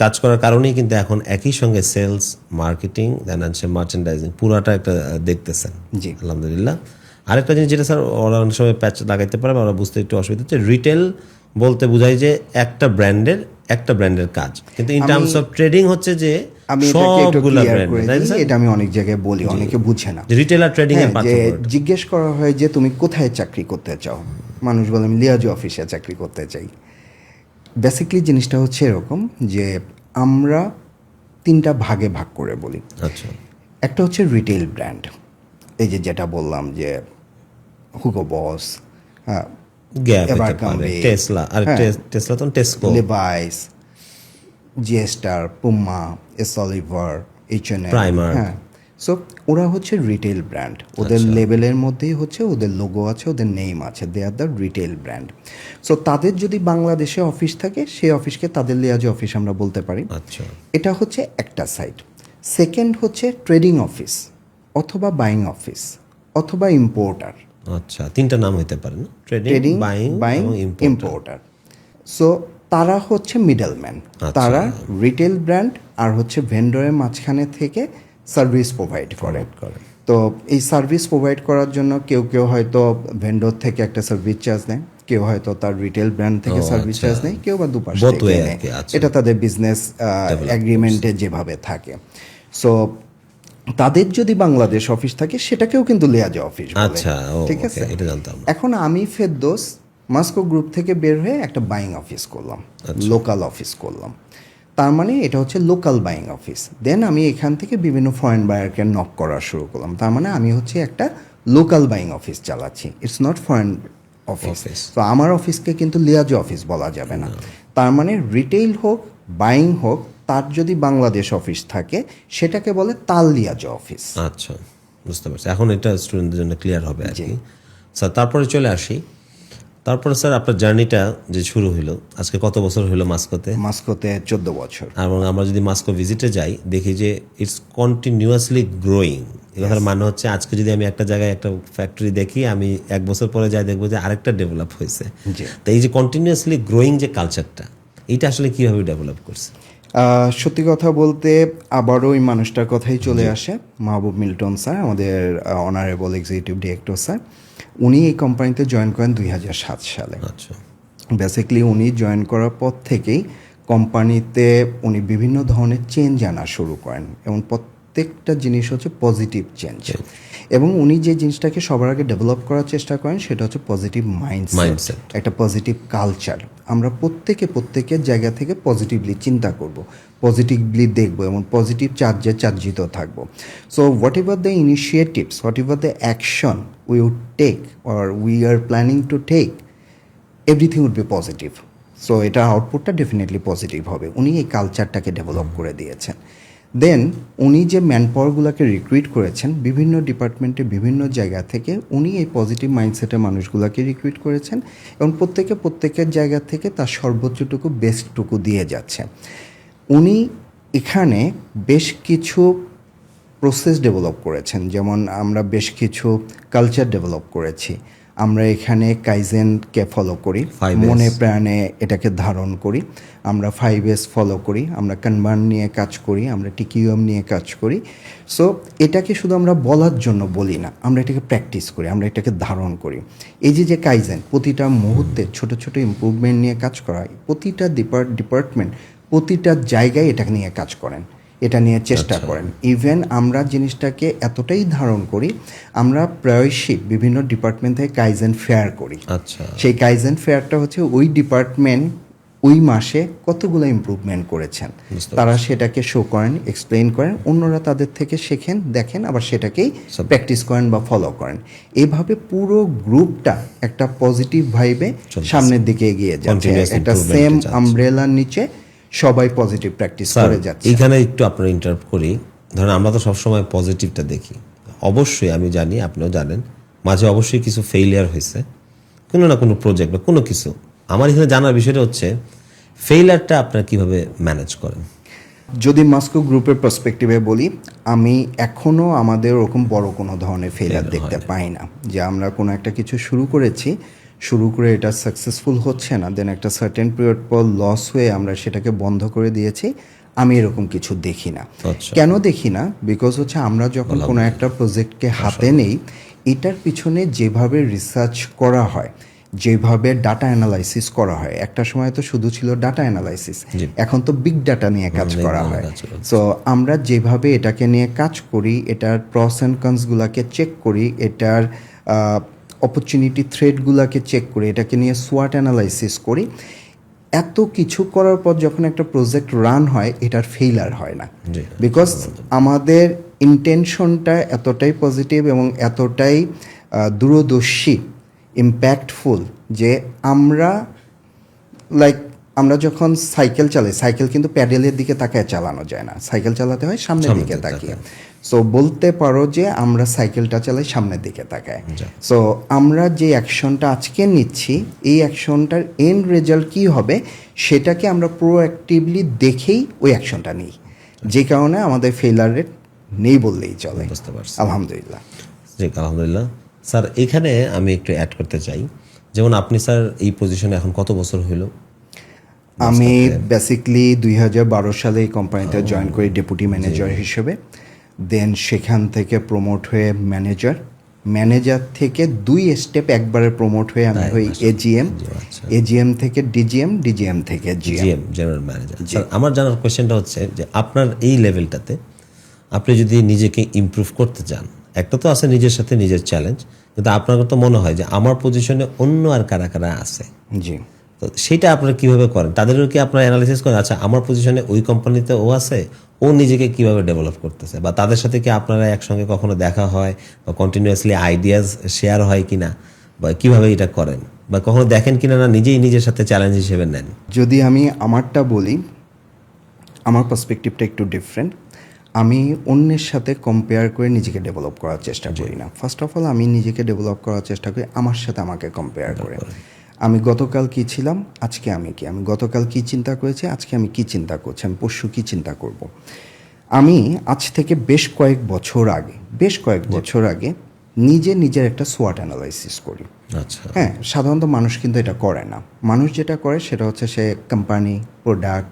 Speaker 1: কাজ করার কারণেই কিন্তু এখন একই সঙ্গে সেলস, মার্কেটিং, দেন হচ্ছে মার্চেন্ডাইজিং পুরাটা একটা দেখতেছেন।
Speaker 2: জি।
Speaker 1: আলহামদুলিল্লাহ। আরেকটা জিনিস যেটা স্যার ওরা অনেক সময় প্যাচ লাগাইতে পারে বা ওরা বুঝতে একটু অসুবিধা হচ্ছে, রিটেল বলতে বোঝায় যে একটা ব্র্যান্ডের কাজ, কিন্তু ইন টার্মস অফ ট্রেডিং হচ্ছে যে
Speaker 2: আমি এটাকে একটু
Speaker 1: সবগুলা
Speaker 2: ক্লিয়ার
Speaker 1: ব্র্যান্ড,
Speaker 2: করে
Speaker 1: তাই না
Speaker 2: দিই,
Speaker 1: স্যার?
Speaker 2: এটা আমি অনেক জায়গায় বলি, অনেকে বুঝে না।
Speaker 1: রিটেল আর ট্রেডিং এর
Speaker 2: হ্যাঁ, যে
Speaker 1: পার্থক্য।
Speaker 2: জিজ্ঞেস করা হয় যে তুমি কোথায় চাকরি করতে চাও, মানুষ বলে আমি লিয়াজু অফিসে চাকরি করতে চাই। বেসিক্যালি জিনিসটা হচ্ছে এরকম যে আমরা 3টা ভাগে ভাগ করে বলি।
Speaker 1: আচ্ছা।
Speaker 2: একটা হচ্ছে রিটেল ব্র্যান্ড, এই যে যেটা বললাম যে হুগো বস,
Speaker 1: গ্যাপ হতে পারে,
Speaker 2: এভারকাম্বে,
Speaker 1: টেসলা, আর
Speaker 2: হ্যাঁ,
Speaker 1: টেসলা তো Tesco,
Speaker 2: Levi's, G Star, Puma, S Oliver, H and M,
Speaker 1: Primark।
Speaker 2: হ্যাঁ। সো ওরা হচ্ছে রিটেল ব্র্যান্ড। ওদের লেভেলের মধ্যেই হচ্ছে ওদের লোগো আছে, ওদের নেম আছে, they are the retail brand. So তাদের যদি বাংলাদেশে অফিস থাকে, সেই অফিসকে তাদের লিয়াজু অফিস আমরা বলতে পারি।
Speaker 1: আচ্ছা।
Speaker 2: এটা হচ্ছে একটা সাইড। সেকেন্ড হচ্ছে ট্রেডিং অফিস, অথবা বাইং অফিস, অথবা ইম্পোর্টার।
Speaker 1: আচ্ছা, 3টা নাম হতে পারে না?
Speaker 2: ট্রেডিং,
Speaker 1: বাইং এবং
Speaker 2: ইম্পোর্টার। সো তারা হচ্ছে মিডলম্যান।
Speaker 1: আচ্ছা।
Speaker 2: তারা রিটেল ব্র্যান্ড আর হচ্ছে ভেন্ডরের মাঝখানে থেকে সার্ভিস প্রোভাইড করে। তো এই সার্ভিস প্রোভাইড করার জন্য কেউ কেউ হয়তো ভেন্ডর থেকে একটা সার্ভিস চার্জ নেয়, কেউ হয়তো তার রিটেল ব্র্যান্ড থেকে সার্ভিস চার্জ নেয়, কেউ বা দুপাশ
Speaker 1: Both
Speaker 2: থেকে
Speaker 1: way
Speaker 2: নেয়।
Speaker 1: আর কি, আচ্ছা।
Speaker 2: এটা তাদের বিজনেস এগ্রিমেন্টে যেভাবে থাকে। সো তাদের যদি বাংলাদেশ অফিস থাকে, সেটাকেও কিন্তু লিয়াজু অফিস বলে।
Speaker 1: আচ্ছা,
Speaker 2: ঠিক
Speaker 1: ওকে,
Speaker 2: আছে,
Speaker 1: এটা জানতাম না।
Speaker 2: এখন আমি ফেরদৌস মাস্কো গ্রুপ থেকে বের হয়ে একটা বাইং অফিস করলাম, লোকাল অফিস করলাম। তার মানে এটা হচ্ছে লোকাল বাইং অফিস। দেন আমি এখান থেকে বিভিন্ন ফরেন বায়ারকে নক করা শুরু করলাম। তার মানে আমি হচ্ছে একটা লোকাল বাইং অফিস চালাচ্ছি, ইটস নট ফরেন অফিস। তো আমার অফিসকে কিন্তু লিয়াজু অফিস বলা যাবে না। তার মানে রিটেইল হোক, বাইং হোক, তার যদি বাংলাদেশ অফিস থাকে, সেটাকে বলে তার লিয়াজু অফিস।
Speaker 1: আচ্ছা, বুঝতে পারছি। এখন এটা স্টুডেন্টদের জন্য ক্লিয়ার হবে আর কি। স্যার তারপরে চলে আসি, তারপরে স্যার আপনার জার্নিটা যে শুরু হলো, আজকে কত বছর হলো মাস্কোতে?
Speaker 2: মাস্কোতে 14 বছর।
Speaker 1: এবং আমরা যদি মাস্কো ভিজিটে যাই, দেখি যে ইটস কন্টিনিউয়াসলি গ্রোয়িং। এখানে মানে হচ্ছে আজকে যদি আমি একটা জায়গায় একটা ফ্যাক্টরি দেখি, আমি 1 বছর পরে যাই দেখবো যে আরেকটা ডেভেলপ হয়েছে। তো এই যে কন্টিনিউয়াসলি গ্রোয়িং যে কালচারটা, এটা আসলে কিভাবে ডেভেলপ করছে?
Speaker 2: সত্যি কথা বলতে আবারও ওই মানুষটার কথাই চলে আসে, মাহবুব মিল্টন স্যার, আমাদের অনারেবল এক্সিকিউটিভ ডিরেক্টর স্যার। উনি এই কোম্পানিতে জয়েন করেন 2007 সালে।
Speaker 1: আচ্ছা।
Speaker 2: বেসিক্যালি উনি জয়েন করার পর থেকেই কোম্পানিতে উনি বিভিন্ন ধরনের চেঞ্জ আনা শুরু করেন, এবং প্রত্যেকটা জিনিস হচ্ছে পজিটিভ চেঞ্জ। এবং উনি যে জিনিসটাকে সবার আগে ডেভেলপ করার চেষ্টা করেন, সেটা হচ্ছে পজিটিভ মাইন্ডসেট, একটা পজিটিভ কালচার। আমরা প্রত্যেকের জায়গা থেকে পজিটিভলি চিন্তা করব, পজিটিভলি দেখবো এবং পজিটিভ চার্জে চার্জিত থাকবো। So whatever the initiatives, whatever the action we would take or we are planning to take, everything would be positive. So এটা আউটপুটটা ডেফিনেটলি পজিটিভ হবে। উনি এই কালচারটাকে ডেভেলপ করে দিয়েছেন। দেন উনি যে ম্যান পাওয়ারগুলোকে রিক্রুইট করেছেন বিভিন্ন ডিপার্টমেন্টে বিভিন্ন জায়গা থেকে, উনি এই পজিটিভ মাইন্ডসেটের মানুষগুলোকে রিক্রুইট করেছেন এবং প্রত্যেকের জায়গা থেকে তার সর্বোচ্চটুকু বেস্টটুকু দিয়ে যাচ্ছে। উনি এখানে বেশ কিছু প্রসেস ডেভেলপ করেছেন, যেমন আমরা বেশ কিছু কালচার ডেভেলপ করেছি। আমরা এখানে কাইজেনকে ফলো করি,
Speaker 1: 5S
Speaker 2: মনে প্রাণে এটাকে ধারণ করি। আমরা 5S ফলো করি, আমরা কানবান নিয়ে কাজ করি, আমরা টিকিউএম নিয়ে কাজ করি। সো এটাকে শুধু আমরা বলার জন্য বলি না, আমরা এটাকে প্র্যাকটিস করি, আমরা এটাকে ধারণ করি। এই যে কাইজেন, প্রতিটা মুহূর্তে ছোট ছোট ইমপ্রুভমেন্ট নিয়ে কাজ করা হয়, প্রতিটা ডিপার্টমেন্ট প্রতিটা জায়গায় এটাকে নিয়ে কাজ করেন, এটা নিয়ে চেষ্টা করেন। ইভেন আমরা জিনিসটাকে এতটাই ধারণ করি, আমরা প্রায়শই বিভিন্ন ডিপার্টমেন্ট থেকে কাইজেন ফেয়ার করি।
Speaker 1: আচ্ছা,
Speaker 2: সেই কাইজেন ফেয়ারটা হচ্ছে ওই ডিপার্টমেন্ট ওই মাসে কতগুলো ইমপ্রুভমেন্ট করেছেন, তারা সেটাকে শো করেন, এক্সপ্লেইন করেন, অন্যরা তাদের থেকে শেখেন, দেখেন, আবার সেটাকেই প্র্যাকটিস করেন বা ফলো করেন। এইভাবে পুরো গ্রুপটা একটা পজিটিভ ভাইবে সামনের দিকে এগিয়ে যাচ্ছে, একটা সেম আমব্রেলার নিচে সবাই পজিটিভ প্র্যাকটিস করে যাচ্ছে।
Speaker 1: এখানে একটু আপনার ইন্টারাপ্ট করি। ধরেন আমরা তো সবসময় পজিটিভটা দেখি, অবশ্যই আমি জানি, আপনিও জানেন, মাঝে অবশ্যই কিছু ফেইলিয়ার হয়েছে, কোনো না কোনো প্রজেক্ট বা কোনো কিছু। আমার এখানে জানার বিষয়টা হচ্ছে ফেইলিয়ারটা আপনারা কিভাবে ম্যানেজ করেন?
Speaker 2: যদি মাস্কো গ্রুপের পার্সপেক্টিভে বলি, আমি এখনও আমাদের ওরকম বড় কোনো ধরনের ফেলিয়ার দেখতে পাই না। যে আমরা কোনো একটা কিছু শুরু করেছি, শুরু করে এটা সাকসেসফুল হচ্ছে না, দেন একটা সার্টেন পিরিয়ড পর লস হয়ে আমরা সেটাকে বন্ধ করে দিয়েছি, আমি এরকম কিছু দেখি না। কেন দেখি না? বিকজ হচ্ছে আমরা যখন কোনো একটা প্রজেক্টকে হাতে নেই, এটার পিছনে যেভাবে রিসার্চ করা হয়, যেভাবে ডাটা অ্যানালাইসিস করা হয়, একটা সময় তো শুধু ছিল ডাটা অ্যানালাইসিস, এখন তো বিগ ডাটা নিয়ে কাজ করা হয়। সো আমরা যেভাবে এটাকে নিয়ে কাজ করি, এটার প্রস অ্যান্ড কনসগুলোকে চেক করি, এটার অপরচুনিটি থ্রেডগুলোকে চেক করি, এটাকে নিয়ে সোয়াট অ্যানালাইসিস করি, এত কিছু করার পর যখন একটা প্রজেক্ট রান হয়, এটার ফেইলার হয় না। বিকজ আমাদের ইন্টেনশনটা এতটাই পজিটিভ এবং এতটাই দূরদর্শী, ইম্প্যাক্টফুল, যে আমরা আমরা যখন সাইকেল চালাই, সাইকেল কিন্তু প্যাডেলের দিকে তাকায় চালানো যায় না, সাইকেল চালাতে হয় সামনের দিকে তাকিয়ে। সো বলতে পারো যে আমরা সাইকেলটা চালাই সামনের দিকে তাকায়। সো আমরা যে অ্যাকশনটা আজকে নিচ্ছি, এই অ্যাকশনটার এন্ড রেজাল্ট কী হবে সেটাকে আমরা প্রোঅ্যাক্টিভলি দেখেই ওই অ্যাকশনটা নিই, যে কারণে আমাদের ফেইলার রেট নেই বললেই চলে।
Speaker 1: বুঝতে পারছি,
Speaker 2: আলহামদুলিল্লাহ।
Speaker 1: জি, আলহামদুলিল্লাহ। স্যার, এখানে আমি একটু অ্যাড করতে চাই, যেমন আপনি স্যার এই পজিশনে এখন কত বছর হইল?
Speaker 2: আমি বেসিকলি 2012 সালে এই কোম্পানিতে জয়েন করি ডেপুটি ম্যানেজার হিসেবে। দেন সেখান থেকে প্রমোট হয়ে ম্যানেজার থেকে 2 স্টেপ একবারে প্রমোট হয়ে আমি হই এজিএম থেকে ডিজিএম থেকে জিএম,
Speaker 1: জেনারেল ম্যানেজার। স্যার, আমার জানার কোয়েশ্চেনটা হচ্ছে যে আপনার এই লেভেলটাতে আপনি যদি নিজেকে ইমপ্রুভ করতে চান, একটা তো আছে নিজের সাথে নিজের চ্যালেঞ্জ, কিন্তু আপনার তো মনে হয় যে আমার পজিশনে অন্য আর কারা কারা আছে,
Speaker 2: জি,
Speaker 1: তো সেটা আপনারা কিভাবে করেন? তাদেরও কি আপনারা অ্যানালাইসিস করেন, আচ্ছা আমার পজিশনে ওই কোম্পানিতে ও আছে, ও নিজেকে কিভাবে ডেভেলপ করতেছে, বা তাদের সাথে কি আপনারা একসঙ্গে কখনো দেখা হয় বা কন্টিনিউয়াসলি আইডিয়াস শেয়ার হয় কিনা, বা কিভাবে এটা করেন, বা কখনো দেখেন কিনা, না নিজেই নিজের সাথে চ্যালেঞ্জ হিসেবে নেন?
Speaker 2: যদি আমি আমারটা বলি, আমার পার্সপেক্টিভটা একটু ডিফারেন্ট। আমি অন্যের সাথে কম্পেয়ার করে নিজেকে ডেভেলপ করার চেষ্টা করি না। ফার্স্ট অফ অল আমি নিজেকে ডেভেলপ করার চেষ্টা করি আমার সাথে আমাকে কম্পেয়ার করে। আমি গতকাল কী ছিলাম, আজকে আমি কি, আমি গতকাল কী চিন্তা করেছি, আজকে আমি কী চিন্তা করছি, আমি পরশু কী চিন্তা করব। আমি আজ থেকে বেশ কয়েক বছর আগে নিজের একটা সোয়াট অ্যানালাইসিস করি।
Speaker 1: আচ্ছা,
Speaker 2: হ্যাঁ, সাধারণত মানুষ কিন্তু এটা করে না। মানুষ যেটা করে সেটা হচ্ছে সে কোম্পানি, প্রোডাক্ট,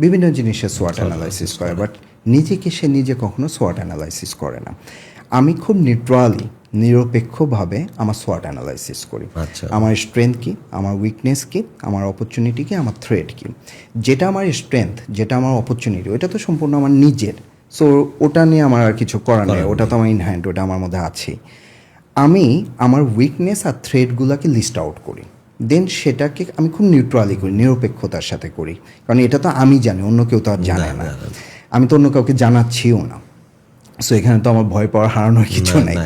Speaker 2: বিভিন্ন জিনিসের সোয়াট অ্যানালাইসিস করে, বাট নিজেকে সে নিজে কখনো সোয়াট অ্যানালাইসিস করে না। আমি খুব নিরপেক্ষভাবে আমার সোয়াট অ্যানালাইসিস করি। আমার স্ট্রেংথ কী, আমার উইকনেস কী, আমার অপরচুনিটি কী, আমার থ্রেট কী। যেটা আমার স্ট্রেংথ, যেটা আমার অপরচুনিটি, ওটা তো সম্পূর্ণ আমার নিজের। সো ওটা নিয়ে আমার আর কিছু করার নেই, ওটা তো আমার ইনহ্যান্ড, ওটা আমার মধ্যে আছেই। আমি আমার উইকনেস আর থ্রেটগুলোকে লিস্ট আউট করি। দেন সেটাকে আমি খুব নিউট্রালি করি, নিরপেক্ষতার সাথে করি, কারণ এটা তো আমি জানি, অন্য কেউ তো আর জানে না, আমি তো অন্য কাউকে জানাচ্ছিও না। সো এখানে তো আমার ভয় পাওয়ার হারানোর কিছু নাই।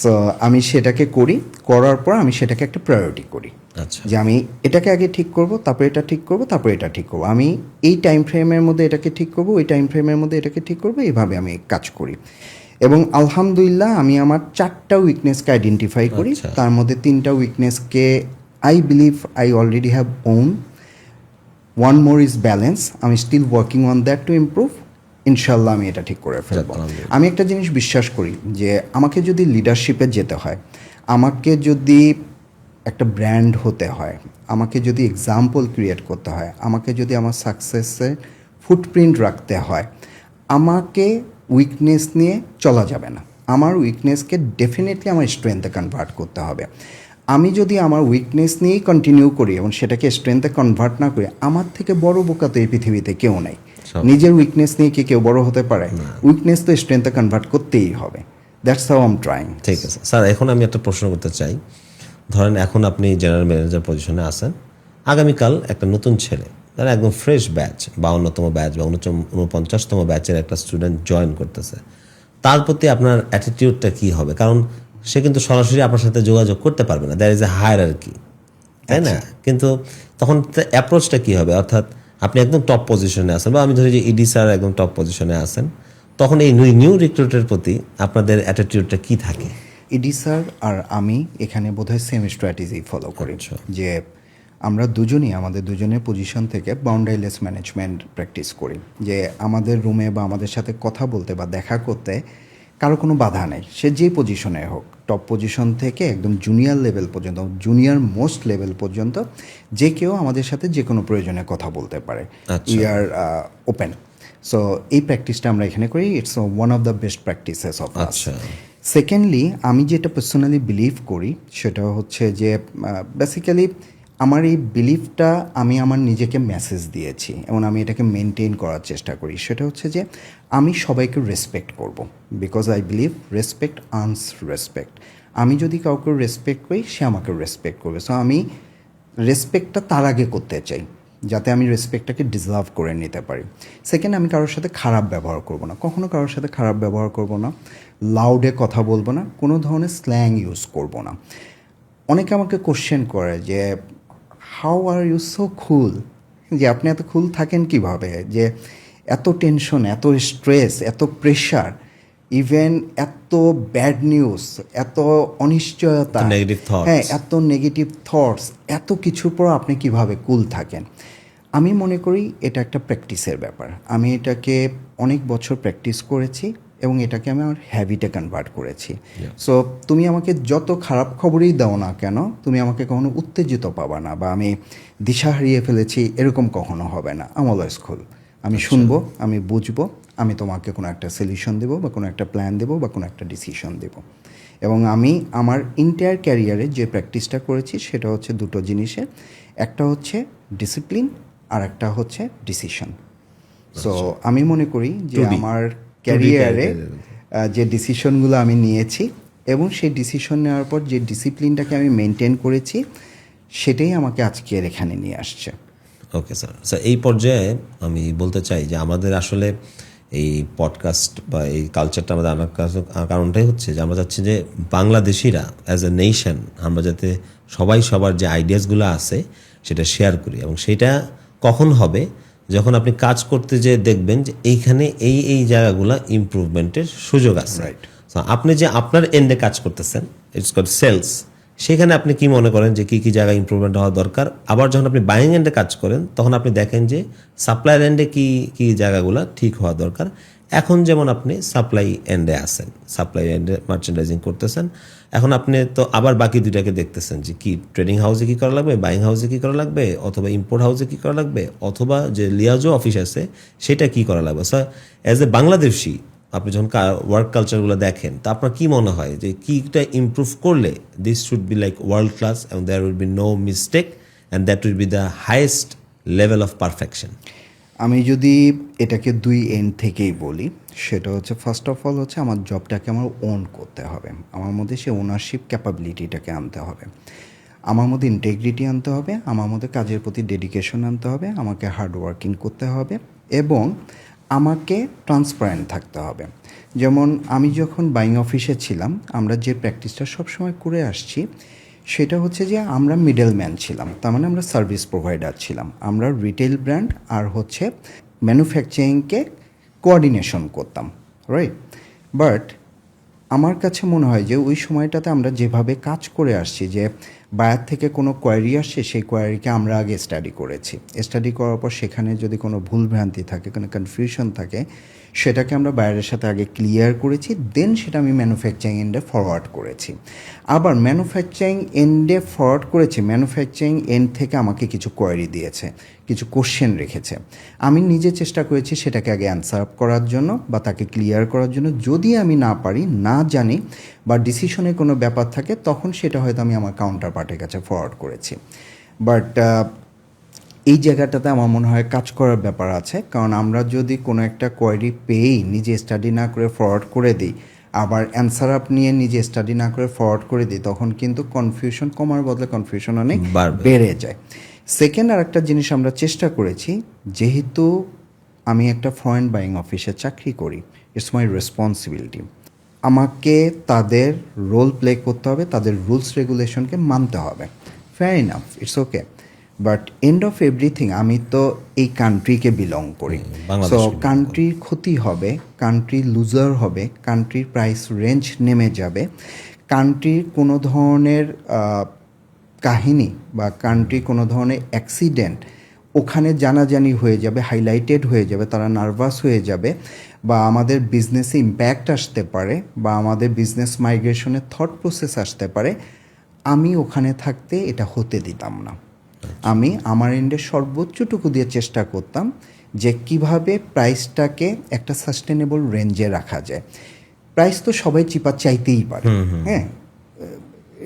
Speaker 2: সো আমি সেটাকে করি, করার পর আমি সেটাকে একটা প্রায়োরিটি করি,
Speaker 1: আচ্ছা,
Speaker 2: যে আমি এটাকে আগে ঠিক করব, তারপরে এটা ঠিক করব, তারপরে এটা ঠিক করব, আমি এই টাইম ফ্রেমের মধ্যে এটাকে ঠিক করব, ওই টাইম ফ্রেমের মধ্যে এটাকে ঠিক করব, এইভাবে আমি কাজ করি। এবং আলহামদুলিল্লাহ আমি আমার 4টা উইকনেসকে আইডেন্টিফাই করি,
Speaker 1: আচ্ছা।
Speaker 2: তার মধ্যে 3টা উইকনেসকে I believe I already have won, one more is balance, আমি still working on that to improve. ইনশাল্লাহ আমি এটা ঠিক করে ফেলবো।
Speaker 1: আলহামদুলিল্লাহ।
Speaker 2: আমি একটা জিনিস বিশ্বাস করি যে আমাকে যদি লিডারশিপে যেতে হয়, আমাকে যদি একটা ব্র্যান্ড হতে হয়, আমাকে যদি এক্সাম্পল ক্রিয়েট করতে হয়, আমাকে যদি আমার সাকসেসের ফুটপ্রিন্ট রাখতে হয়, আমাকে উইকনেস নিয়ে চলা যাবে না। আমার উইকনেসকে ডেফিনেটলি আমার স্ট্রেংথে কনভার্ট করতে হবে। আমি যদি আমার উইকনেস নিয়েই কন্টিনিউ করি এবং সেটাকে স্ট্রেংথে কনভার্ট না করি, আমার থেকে বড় বোকা তো এই পৃথিবীতে কেউ নেই। নিজের উইকনেস নিয়ে কি কেউ বড় হতে পারে? উইকনেস তো স্ট্রেংথে কনভার্ট করতেই হবে। That's how I am trying.
Speaker 1: ঠিক আছে স্যার, এখন আমি একটা প্রশ্ন করতে চাই। ধরেন এখন আপনি জেনারেল ম্যানেজার পজিশনে আছেন, আগামীকাল একটা নতুন ছেলে, তারা একদম ফ্রেশ ব্যাচ, 52তম ব্যাচ বা 49তম ব্যাচের একটা স্টুডেন্ট জয়েন করতেছে, তার প্রতি আপনার অ্যাটিটিউডটা কী হবে? কারণ সে কিন্তু সরাসরি আপনার সাথে যোগাযোগ করতে পারবে না, দ্যার ইজ এ হায়ারার্কি, তাই না? কিন্তু তখন অ্যাপ্রোচটা কী হবে? অর্থাৎ আপনি একদম টপ পজিশনে আছেন, বা আমি ধরি যে ইডি স্যার একদম টপ পজিশনে আছেন, তখন এই নিউ রিক্রুটের প্রতি আপনাদের অ্যাটিটিউডটা কী থাকে?
Speaker 2: ইডি স্যার আর আমি এখানে বোধহয় সেম স্ট্র্যাটেজি ফলো করি,
Speaker 1: আচ্ছা।
Speaker 2: যে আমরা দুজনই আমাদের দুজনের পজিশন থেকে বাউন্ডারিলেস ম্যানেজমেন্ট প্র্যাকটিস করি, যে আমাদের রুমে বা আমাদের সাথে কথা বলতে বা দেখা করতে কারো কোনো বাধা নেই, সে যেই পজিশনে হোক, টপ পজিশন থেকে একদম জুনিয়র লেভেল পর্যন্ত, জুনিয়র মোস্ট লেভেল পর্যন্ত যে কেউ আমাদের সাথে যে কোনো প্রয়োজনে কথা বলতে পারে।
Speaker 1: আচ্ছা।
Speaker 2: We are open. সো এই প্র্যাকটিসটা আমরা এখানে করি, it's one of the best practices of us.
Speaker 1: আচ্ছা।
Speaker 2: সেকেন্ডলি, আমি যেটা পার্সোনালি বিলিভ করি সেটা হচ্ছে যে বেসিক্যালি আমার এই বিলিভটা আমি আমার নিজেকে মেসেজ দিয়েছি এবং আমি এটাকে মেনটেন করার চেষ্টা করি। সেটা হচ্ছে যে আমি সবাইকে রেসপেক্ট করব, because I believe respect earns respect. আমি যদি কাউকে রেসপেক্ট করি, সে আমাকে রেসপেক্ট করবে। সো আমি রেসপেক্টটা তার আগে করতে চাই, যাতে আমি রেসপেক্টটাকে ডিজার্ভ করে নিতে পারি। সেকেন্ড, আমি কারোর সাথে খারাপ ব্যবহার করব না, কখনো কারোর সাথে খারাপ ব্যবহার করব না, লাউডে কথা বলবো না, কোনো ধরনের স্ল্যাং ইউজ করব না। অনেকে আমাকে কোশ্চেন করে যে how are you so cool, যে আপনি এত কুল থাকেন কিভাবে, যে এত টেনশন, এত স্ট্রেস, এত প্রেশার, ইভেন এত ব্যাড নিউজ, এত অনিশ্চয়তা,
Speaker 1: নেগেটিভ থটস।
Speaker 2: হ্যাঁ, এত নেগেটিভ থটস, এত কিছুর পর আপনি কিভাবে কুল থাকেন? আমি মনে করি এটা একটা প্র্যাকটিসের ব্যাপার। আমি এটাকে অনেক বছর প্র্যাকটিস করেছি এবং এটাকে আমি আমার হ্যাবিটে কনভার্ট করেছি। সো তুমি আমাকে যত খারাপ খবরই দাও না কেন, তুমি আমাকে কখনো উত্তেজিত পাবা না, বা আমি দিশা হারিয়ে ফেলেছি এরকম কখনো হবে না। আম অলওয়েজ কুল। আমি শুনবো, আমি বুঝবো, আমি তোমাকে কোনো একটা সলিউশন দেবো বা কোনো একটা প্ল্যান দেবো বা কোনো একটা ডিসিশন দেবো। এবং আমি আমার ইন্টায়ার ক্যারিয়ারে যে প্র্যাকটিসটা করেছি সেটা হচ্ছে দুটো জিনিসে, একটা হচ্ছে ডিসিপ্লিন আর একটা হচ্ছে ডিসিশন। সো আমি মনে করি যে আমার ক্যারিয়ারে যে ডিসিশনগুলো আমি নিয়েছি এবং সেই ডিসিশন নেওয়ার পর যে ডিসিপ্লিনটাকে আমি মেনটেন করেছি, সেটাই আমাকে আজকের এখানে নিয়ে আসছে।
Speaker 1: Okay sir. স্যার, এই পর্যায়ে আমি বলতে চাই যে আমাদের আসলে এই পডকাস্ট বা এই কালচারটা আমাদের আনার কারণটাই হচ্ছে যে আমরা চাচ্ছি যে বাংলাদেশিরা অ্যাজ এ নেশন আমরা যাতে সবাই সবার যে আইডিয়াসগুলো আছে সেটা শেয়ার করি, এবং সেটা কখন হবে? যখন আপনি কাজ করতে যে দেখবেন যে এইখানে এই জায়গাগুলো ইমপ্রুভমেন্টের সুযোগ আছে। So, আপনি যে আপনার এন্ডে কাজ করতেছেন, ইটস কল্ড সেলস, সেখানে আপনি কি মনে করেন যে কী জায়গায় ইমপ্রুভমেন্ট হওয়া দরকার? আবার যখন আপনি বাইং এন্ডে কাজ করেন তখন আপনি দেখেন যে সাপ্লাইয়ের এন্ডে কী জায়গাগুলো ঠিক হওয়া দরকার। এখন যেমন আপনি সাপ্লাই এন্ডে আছেন, সাপ্লাই এন্ডে মার্চেন্ডাইজিং করতেছেন, এখন আপনি তো আবার বাকি দুইটাকে দেখতেছেন যে কি ট্রেডিং হাউসে কী করা লাগবে, বাইং হাউসে কী করা লাগবে, অথবা ইম্পোর্ট হাউসে কী করা লাগবে, অথবা যে লিয়াজো অফিস আছে সেটা কী করা লাগবে। সো অ্যাজ এ বাংলাদেশি আপনি যখন ওয়ার্ক কালচারগুলো দেখেন, তা আপনার কী মনে হয় যে কীটা ইমপ্রুভ করলে this should be like world class এবং there will be no mistake and that will be the highest level of perfection?
Speaker 2: আমি যদি এটাকে দুই এন্ড থেকেই বলি, সেটা হচ্ছে ফার্স্ট অফ অল হচ্ছে আমার জবটাকে আমার ওন করতে হবে, আমার মধ্যে সে ওনারশিপ ক্যাপাবিলিটিটাকে আনতে হবে। আমার মধ্যে ইন্টেগ্রিটি আনতে হবে, আমার মধ্যে কাজের প্রতি ডেডিকেশন আনতে হবে, আমাকে হার্ড ওয়ার্কিং করতে হবে এবং আমাকে ট্রান্সপারেন্ট থাকতে হবে। যেমন আমি যখন বাইং অফিসে ছিলাম, আমরা যে প্র্যাকটিসটা সবসময় করে আসছি সেটা হচ্ছে যে আমরা মিডলম্যান ছিলাম, তার মানে আমরা সার্ভিস প্রোভাইডার ছিলাম। আমরা রিটেল ব্র্যান্ড আর হচ্ছে ম্যানুফ্যাকচারিংকে কোঅর্ডিনেশন করতাম, রাইট? বাট আমার কাছে মনে হয় যে ওই সময়টাতে আমরা যেভাবে কাজ করে আসছি, যে বায়ার থেকে কোনো কোয়ারি আসছে, সেই কোয়ারিকে আমরা আগে স্টাডি করেছি, স্টাডি করার পর সেখানে যদি কোনো ভুলভ্রান্তি থাকে, কোনো কনফিউশন থাকে, সেটাকে আমরা বায়ারের সাথে আগে ক্লিয়ার করেছি, দেন সেটা আমি ম্যানুফ্যাকচারিং এন্ডে ফরওয়ার্ড করেছি। আবার ম্যানুফ্যাকচারিং এন্ডে ফরওয়ার্ড করেছি, ম্যানুফ্যাকচারিং এন্ড থেকে আমাকে কিছু কোয়ারি দিয়েছে, কিছু কোশ্চেন রেখেছে, আমি নিজে চেষ্টা করেছি সেটাকে আগে অ্যান্সার করার জন্য বা তাকে ক্লিয়ার করার জন্য। যদি আমি না পারি, না জানি বা ডিসিশনের কোনো ব্যাপার থাকে, তখন সেটা হয়তো আমি আমার কাউন্টার পার্টের কাছে ফরওয়ার্ড করেছি। বাট এই জায়গাটাতে আমার মনে হয় কাজ করার ব্যাপার আছে, কারণ আমরা যদি কোনো একটা কোয়ারি পেয়েই নিজে স্টাডি না করে ফরওয়ার্ড করে দিই, আবার অ্যান্সার আপ নিয়ে নিজে স্টাডি না করে ফরওয়ার্ড করে দিই, তখন কিন্তু কনফিউশন কমার বদলে কনফিউশন অনেক বেড়ে যায়। সেকেন্ড আর একটা জিনিস আমরা চেষ্টা করেছি, যেহেতু আমি একটা ফরেন বাইং অফিসে চাকরি করি, ইটস মাই রেসপন্সিবিলিটি, আমাকে তাদের রোল প্লে করতে হবে, তাদের রুলস রেগুলেশনকে মানতে হবে। Fair enough, it's okay. But end of everything আমি তো এই কান্ট্রিকে বিলং করি, সো কান্ট্রির ক্ষতি হবে, কান্ট্রি লুজার হবে, কান্ট্রির প্রাইস রেঞ্জ নেমে যাবে, কান্ট্রির কোনো ধরনের কাহিনী বা কান্ট্রি কোনো ধরনের অ্যাক্সিডেন্ট ওখানে জানাজানি হয়ে যাবে, হাইলাইটেড হয়ে যাবে, তারা নার্ভাস হয়ে যাবে, বা আমাদের বিজনেসে ইম্প্যাক্ট আসতে পারে, বা আমাদের বিজনেস মাইগ্রেশনের থট প্রসেস আসতে পারে। আমি ওখানে থাকতে এটা হতে দিতাম না। আমি আমার এন্ডে সর্বোচ্চটুকু দিয়ে চেষ্টা করতাম যে কিভাবে প্রাইসটাকে একটা সাস্টেনেবল রেঞ্জে রাখা যায়। প্রাইস তো সবাই চিপা চাইতেই পারে, হ্যাঁ,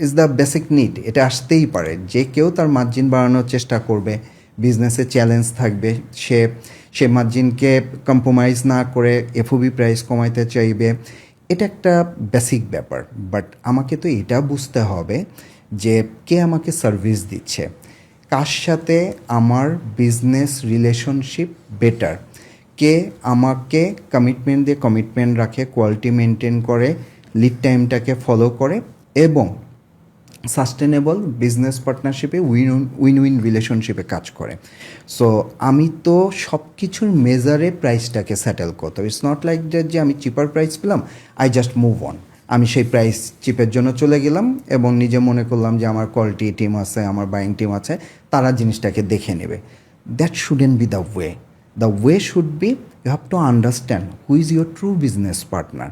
Speaker 2: ইজ দ্য বেসিক নিড, এটা আসতেই পারে। যে কেউ তার মার্জিন বাড়ানোর চেষ্টা করবে, বিজনেসে চ্যালেঞ্জ থাকবে, সে মার্জিনকে কম্প্রোমাইজ না করে এফওবি প্রাইস কমাইতে চাইবে, এটা একটা বেসিক ব্যাপার। বাট আমাকে তো এটা বুঝতে হবে যে কে আমাকে সার্ভিস দিচ্ছে, কার সাথে আমার বিজনেস রিলেশনশিপ বেটার, কে আমাকে কমিটমেন্ট দিয়ে কমিটমেন্ট রাখে, কোয়ালিটি মেনটেন করে, লিড টাইমটাকে ফলো করে এবং সাস্টেনেবল বিজনেস পার্টনারশিপে উইন উইন রিলেশনশিপে কাজ করে। সো আমি তো সব কিছুর মেজারে প্রাইসটাকে সেটেল করতে হবে। ইটস নট লাইক দ্যাট যে আমি চিপার প্রাইস পেলাম, আই জাস্ট মুভ অন, আমি সেই প্রাইস চিপের জন্য চলে গেলাম এবং নিজে মনে করলাম যে আমার কোয়ালিটি টিম আছে, আমার বাইং টিম আছে, তারা জিনিসটাকে দেখে নেবে। That shouldn't be the way. The way should be you have to understand who is your true business partner,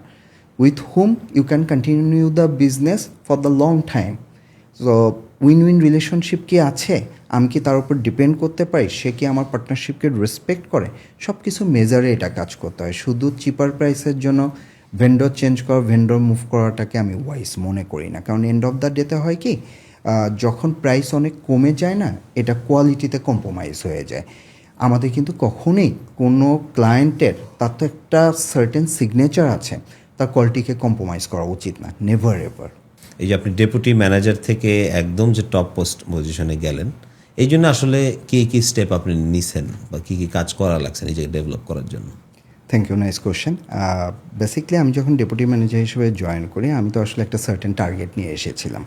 Speaker 2: with whom you can continue the business for the long time. So win win relationship কি আছে, আমি কি তার উপর ডিপেন্ড করতে পারি, সে কি আমার পার্টনারশিপকে রেসপেক্ট করে, সব কিছু মেজারে এটা কাজ করতে হয়। শুধু চিপার প্রাইসের জন্য ভেন্ডর চেঞ্জ করা, ভেন্ডর মুভ করাটাকে আমি ওয়াইজ মনে করি না। কারণ এন্ড অফ দ্য ডেতে হয় কি, যখন প্রাইস অনেক কমে যায় না, এটা কোয়ালিটিতে কম্প্রোমাইজ হয়ে যায়। আমাদের কিন্তু কখনোই কোনো ক্লায়েন্টের, তার তো একটা সার্টেন সিগনেচার আছে, তার কোয়ালিটিকে কম্প্রোমাইজ করা উচিত না, নেভার এভার।
Speaker 1: এই যে আপনি ডেপুটি ম্যানেজার থেকে একদম যে টপ পোস্ট পজিশনে গেলেন, এই জন্য আসলে কি স্টেপ আপনি নিছেন বা কি কাজ করা লাগছে নিজেকে ডেভেলপ করার জন্য?
Speaker 2: Thank you, nice question. Basically আমি যখন ডেপুটি ম্যানেজার হিসেবে জয়েন করি, আমি তো আসলে একটা সার্টেন টার্গেট নিয়ে এসেছিলাম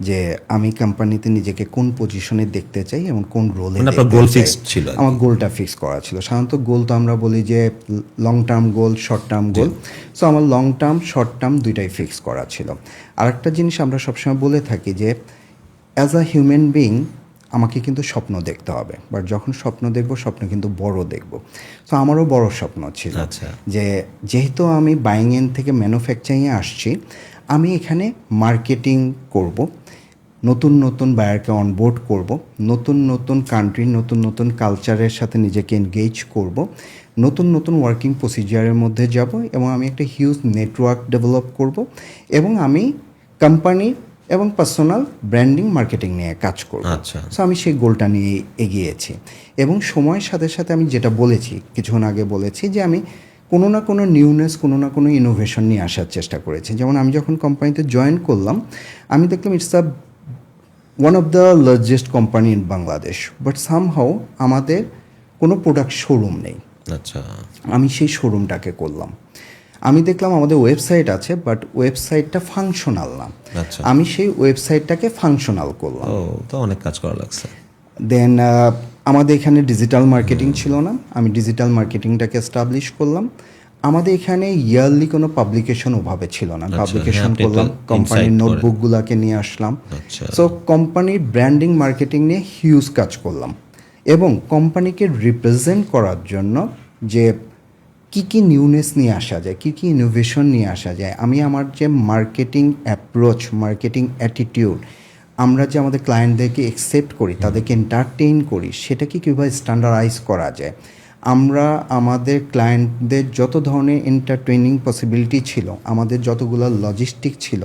Speaker 2: যে আমি কোম্পানিতে নিজেকে কোন পজিশনে দেখতে চাই এবং কোন রোলে।
Speaker 1: আপনার গোল ফিক্সড ছিল?
Speaker 2: আমার গোলটা ফিক্স করা ছিল। সাধারণত গোল তো আমরা বলি যে long term goal, short term goal. So আমার লং টার্ম, শর্ট টার্ম দুইটাই ফিক্স করা ছিল। আরেকটা জিনিস আমরা সবসময় বলে থাকি যে অ্যাজ আ হিউম্যান বিং আমাকে কিন্তু স্বপ্ন দেখতে হবে, বাট যখন স্বপ্ন দেখব, স্বপ্ন কিন্তু বড় দেখব। তো আমারও বড় স্বপ্ন ছিল যে যেহেতু আমি বাইং এন্ড থেকে ম্যানুফ্যাকচারিংয়ে আসছি, আমি এখানে মার্কেটিং করব, নতুন নতুন বায়ারকে অনবোর্ড করব, নতুন নতুন কান্ট্রির নতুন নতুন কালচারের সাথে নিজেকে এনগেজ করব, নতুন নতুন ওয়ার্কিং প্রসিজিয়ারের মধ্যে যাব এবং আমি একটা হিউজ নেটওয়ার্ক ডেভেলপ করব এবং আমি কোম্পানি এবং পার্সোনাল ব্র্যান্ডিং মার্কেটিং নিয়ে কাজ করব। সো আমি সেই গোলটা নিয়ে এগিয়েছি এবং সময়ের সাথে সাথে আমি যেটা বলেছি, কিছুক্ষণ আগে বলেছি যে আমি কোনো না কোনো নিউনেস, কোনো না কোনো ইনোভেশন নিয়ে আসার চেষ্টা করেছি। যেমন আমি যখন কোম্পানিতে জয়েন করলাম, আমি দেখলাম it's a one of the largest company in Bangladesh, but somehow আমাদের কোনো প্রোডাক্ট শোরুম নেই।
Speaker 1: আচ্ছা,
Speaker 2: আমি সেই শোরুমটাকে করলাম। আমি দেখলাম আমাদের ওয়েবসাইট আছে, বাট ওয়েবসাইটটা ফাংশনাল না।
Speaker 1: আচ্ছা।
Speaker 2: আমি সেই ওয়েবসাইটটাকে ফাংশনাল করলাম।
Speaker 1: ও, তো অনেক কাজ করা লাগছে।
Speaker 2: দেন আমাদের এখানে ডিজিটাল মার্কেটিং ছিল না, আমি ডিজিটাল মার্কেটিংটাকে এস্টাবলিশ করলাম। আমাদের এখানে ইয়ারলি কোনো পাবলিকেশন ওভাবে ছিল না, পাবলিকেশন
Speaker 1: আপনি
Speaker 2: করলাম,
Speaker 1: তো
Speaker 2: কোম্পানির
Speaker 1: insight করেন।
Speaker 2: নোটবুকগুলোকে নিয়ে আসলাম।
Speaker 1: আচ্ছা।
Speaker 2: সো কোম্পানির ব্র্যান্ডিং মার্কেটিং নিয়ে হিউজ কাজ করলাম, এবং কোম্পানিকে রিপ্রেজেন্ট করার জন্য যে কী কী নিউনেস নিয়ে আসা যায়, কী কী ইনোভেশন নিয়ে আসা যায়, আমি আমার যে মার্কেটিং অ্যাপ্রোচ, মার্কেটিং অ্যাটিটিউড, আমরা যে আমাদের ক্লায়েন্টদেরকে একসেপ্ট করি, তাদেরকে এন্টারটেইন করি, সেটাকে কীভাবে স্ট্যান্ডার্ডাইজ করা যায়। আমরা আমাদের ক্লায়েন্টদের যত ধরনের এন্টারটেইনিং পসিবিলিটি ছিল, আমাদের যতগুলো লজিস্টিক ছিল,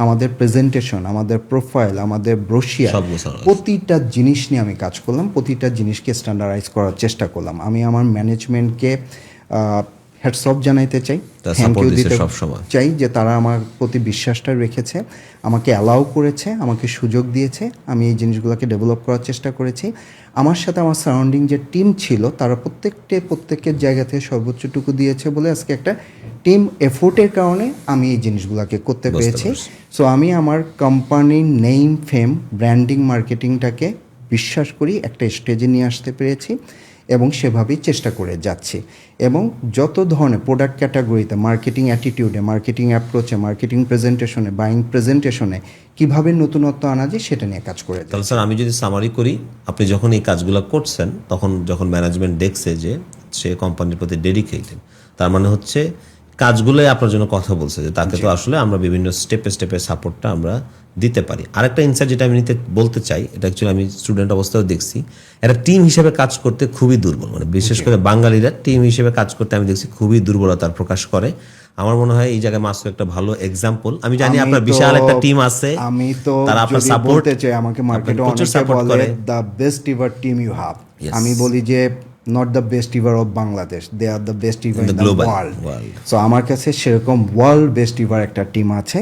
Speaker 2: আমাদের প্রেজেন্টেশন, আমাদের প্রোফাইল, আমাদের ব্রোশিয়ার,
Speaker 1: সব গোছানো আছে।
Speaker 2: প্রতিটা জিনিস নিয়ে আমি কাজ করলাম, প্রতিটা জিনিসকে স্ট্যান্ডার্ডাইজ করার চেষ্টা করলাম। আমি আমার ম্যানেজমেন্টকে হ্যাটস অফ জানাইতে চাই,
Speaker 1: তা
Speaker 2: থ্যাংক
Speaker 1: support
Speaker 2: ইউ
Speaker 1: দিছে
Speaker 2: দিতে
Speaker 1: সবসময়।
Speaker 2: চাই যে তারা আমার প্রতি বিশ্বাসটা রেখেছে, আমাকে অ্যালাউ করেছে, আমাকে সুযোগ দিয়েছে, আমি এই জিনিসগুলোকে ডেভেলপ করার চেষ্টা করেছি। আমার সাথে আমার সারাউন্ডিং যে টিম ছিল, তারা প্রত্যেকের জায়গা থেকে সর্বোচ্চটুকু দিয়েছে বলে আজকে একটা টিম এফোর্টের কারণে আমি এই জিনিসগুলোকে করতে
Speaker 1: বুঝতে
Speaker 2: পেরেছি।
Speaker 1: পারছি।
Speaker 2: সো আমি আমার কোম্পানির নেম, ফেম, ব্র্যান্ডিং, মার্কেটিংটাকে বিশ্বাস করি একটা স্টেজে নিয়ে আসতে পেরেছি, এবং সেভাবেই চেষ্টা করে যাচ্ছি। এবং যত ধরনের প্রোডাক্ট ক্যাটাগরিতে, মার্কেটিং অ্যাটিটিউডে, মার্কেটিং অ্যাপ্রোচে, মার্কেটিং প্রেজেন্টেশনে, বাইং প্রেজেন্টেশনে কীভাবে নতুনত্ব আনা যায় সেটা নিয়ে কাজ করে যাচ্ছি।
Speaker 1: তাহলে স্যার, আমি যদি সামারি করি, আপনি যখন এই কাজগুলো করছেন, তখন যখন ম্যানেজমেন্ট দেখছে যে সে কোম্পানির প্রতি ডেডিকেটেড, তার মানে হচ্ছে কাজগুলোই আপনার জন্য কথা বলছে যে তাকে তো আসলে আমরা বিভিন্ন স্টেপে সাপোর্টটা আমরা দিতে পারি। আরেকটা ইনসাইট যেটা আমি বলতে চাই, এটা অ্যাকচুয়ালি আমি স্টুডেন্ট অবস্থায় দেখছি, একটা টিম হিসেবে কাজ করতে খুবই দুর্বল, মানে বিশেষ করে বাঙালিরা টিম হিসেবে কাজ করতে আমি দেখছি খুবই দুর্বলতার প্রকাশ করে। আমার মনে হয় এই জায়গায় মাসুদ একটা ভালো এক্সাম্পল। আমি জানি আপনার বিশাল একটা টিম আছে,
Speaker 2: আমি তো
Speaker 1: তারা আপনার
Speaker 2: যদি
Speaker 1: সাপোর্ট
Speaker 2: বলতে চাই, আমাকে মার্কেটে
Speaker 1: প্রচুর
Speaker 2: অনেকে
Speaker 1: সাপোর্ট
Speaker 2: বলে
Speaker 1: করে।
Speaker 2: The best ever team you have.
Speaker 1: Yes.
Speaker 2: আমি বলি যে not the best ever of Bangladesh, they are the best ever
Speaker 1: In
Speaker 2: in
Speaker 1: the
Speaker 2: the
Speaker 1: global
Speaker 2: world.
Speaker 1: world.
Speaker 2: So আমার কাছে সেরকম ওয়ার্ল্ড বেস্ট ইভার একটা টিম আছে,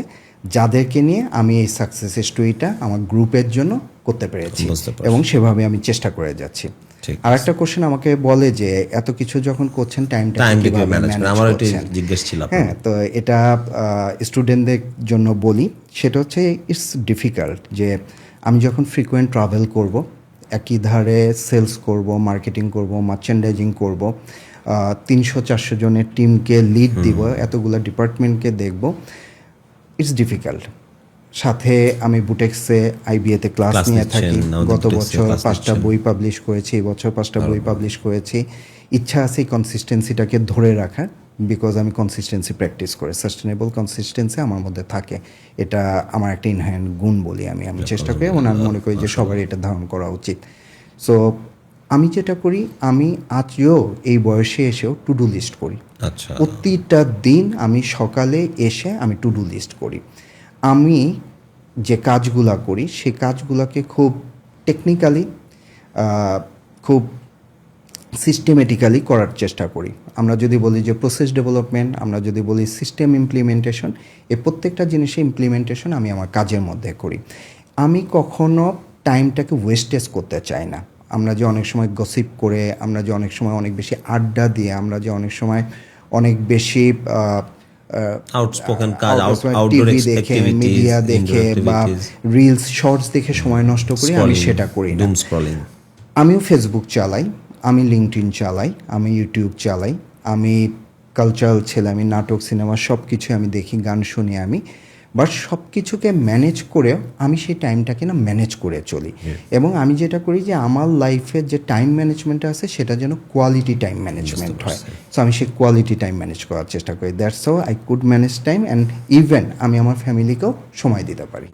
Speaker 2: যাদেরকে নিয়ে আমি এই সাকসেস স্টোরিটা আমার গ্রুপের জন্য করতে পেরেছি,
Speaker 1: বুঝতে পারছি।
Speaker 2: এবং সেভাবে আমি চেষ্টা করে যাচ্ছি।
Speaker 1: ঠিক
Speaker 2: আর একটা কোশ্চেন আমাকে বলে যে এত কিছু যখন করছেন, টাইমটা
Speaker 1: টাইম
Speaker 2: কিভাবে
Speaker 1: ম্যানেজমেন্ট,
Speaker 2: ম্যানেজ
Speaker 1: আমার একটু
Speaker 2: করছেন?
Speaker 1: জিজ্ঞেস ছিল আপনার।
Speaker 2: হ্যাঁ, তো এটা স্টুডেন্টদের জন্য বলি, সেটা হচ্ছে ইটস ডিফিকাল্ট। যে আমি যখন ফ্রিকোয়েন্ট ট্রাভেল করব, একই ধারে সেলস করব, মার্কেটিং করব, মার্চেন্ডাইজিং করব, 300-400 জনের টিমকে লিড দিব, এতগুলো ডিপার্টমেন্টকে দেখব, ইটস ডিফিকাল্ট। সাথে আমি বুটেক্সে আইবিএতে ক্লাস
Speaker 1: Class
Speaker 2: নিয়ে
Speaker 1: নিচ্ছেন,
Speaker 2: থাকি।
Speaker 1: আমাদের
Speaker 2: গত
Speaker 1: বুটেক্সে
Speaker 2: বছর
Speaker 1: class
Speaker 2: 5টা
Speaker 1: নিচ্ছেন।
Speaker 2: বই পাবলিশ করেছি, এবছর 5টা বই পাবলিশ করেছি। ইচ্ছা আছে এই কনসিস্টেন্সিটাকে ধরে রাখার, বিকজ আমি কনসিস্টেন্সি প্র্যাকটিস করি, সাস্টেনেবল কনসিস্টেন্সি আমার মধ্যে থাকে। এটা আমার একটা ইনহ্যান্ড গুণ বলি আমি চেষ্টা করি, এবং আমি মনে করি যে সবারই এটা ধারণ করা উচিত। সো আমি যেটা করি, আমি আজও এই বয়সে এসেও টু ডু লিস্ট করি।
Speaker 1: আচ্ছা,
Speaker 2: প্রতিটা দিন আমি সকালে এসে আমি টু ডু লিস্ট করি। আমি যে কাজগুলা করি সেই কাজগুলোকে খুব টেকনিক্যালি, খুব সিস্টেমেটিক্যালি করার চেষ্টা করি। আমরা যদি বলি যে প্রসেস ডেভেলপমেন্ট, আমরা যদি বলি সিস্টেম ইমপ্লিমেন্টেশন, এই প্রত্যেকটা জিনিসের ইমপ্লিমেন্টেশন আমি আমার কাজের মধ্যে করি। আমি কখনো টাইমটাকে ওয়েস্টেজ করতে চাই না। আমরা যে অনেক সময় গসিপ করে, আমরা যে অনেক সময় অনেক বেশি আড্ডা দিয়ে, আমরা যে অনেক সময় অনেক বেশি
Speaker 1: আউটস্পোকেন কাজ, আউটডোর
Speaker 2: টিভি দেখে, মিডিয়া দেখে বা রিলস শর্টস দেখে সময় নষ্ট করি, আমি সেটা করি না।
Speaker 1: ডুম স্ক্রলিং।
Speaker 2: আমিও ফেসবুক চালাই, আমি লিঙ্কডইন চালাই, আমি ইউটিউব চালাই, আমি কালচারাল ছেলে, আমি নাটক, সিনেমা সব কিছু আমি দেখি, গান শুনি আমি। বাট সব কিছুকে ম্যানেজ করেও আমি সেই টাইমটাকে না ম্যানেজ করে চলি। এবং আমি যেটা করি যে আমার লাইফের যে টাইম ম্যানেজমেন্ট আছে সেটা যেন কোয়ালিটি টাইম ম্যানেজমেন্ট হয়। সো আমি সেই কোয়ালিটি টাইম ম্যানেজ করার চেষ্টা করি। That's how I could manage time, and even আমি আমার ফ্যামিলিকেও সময় দিতে পারি।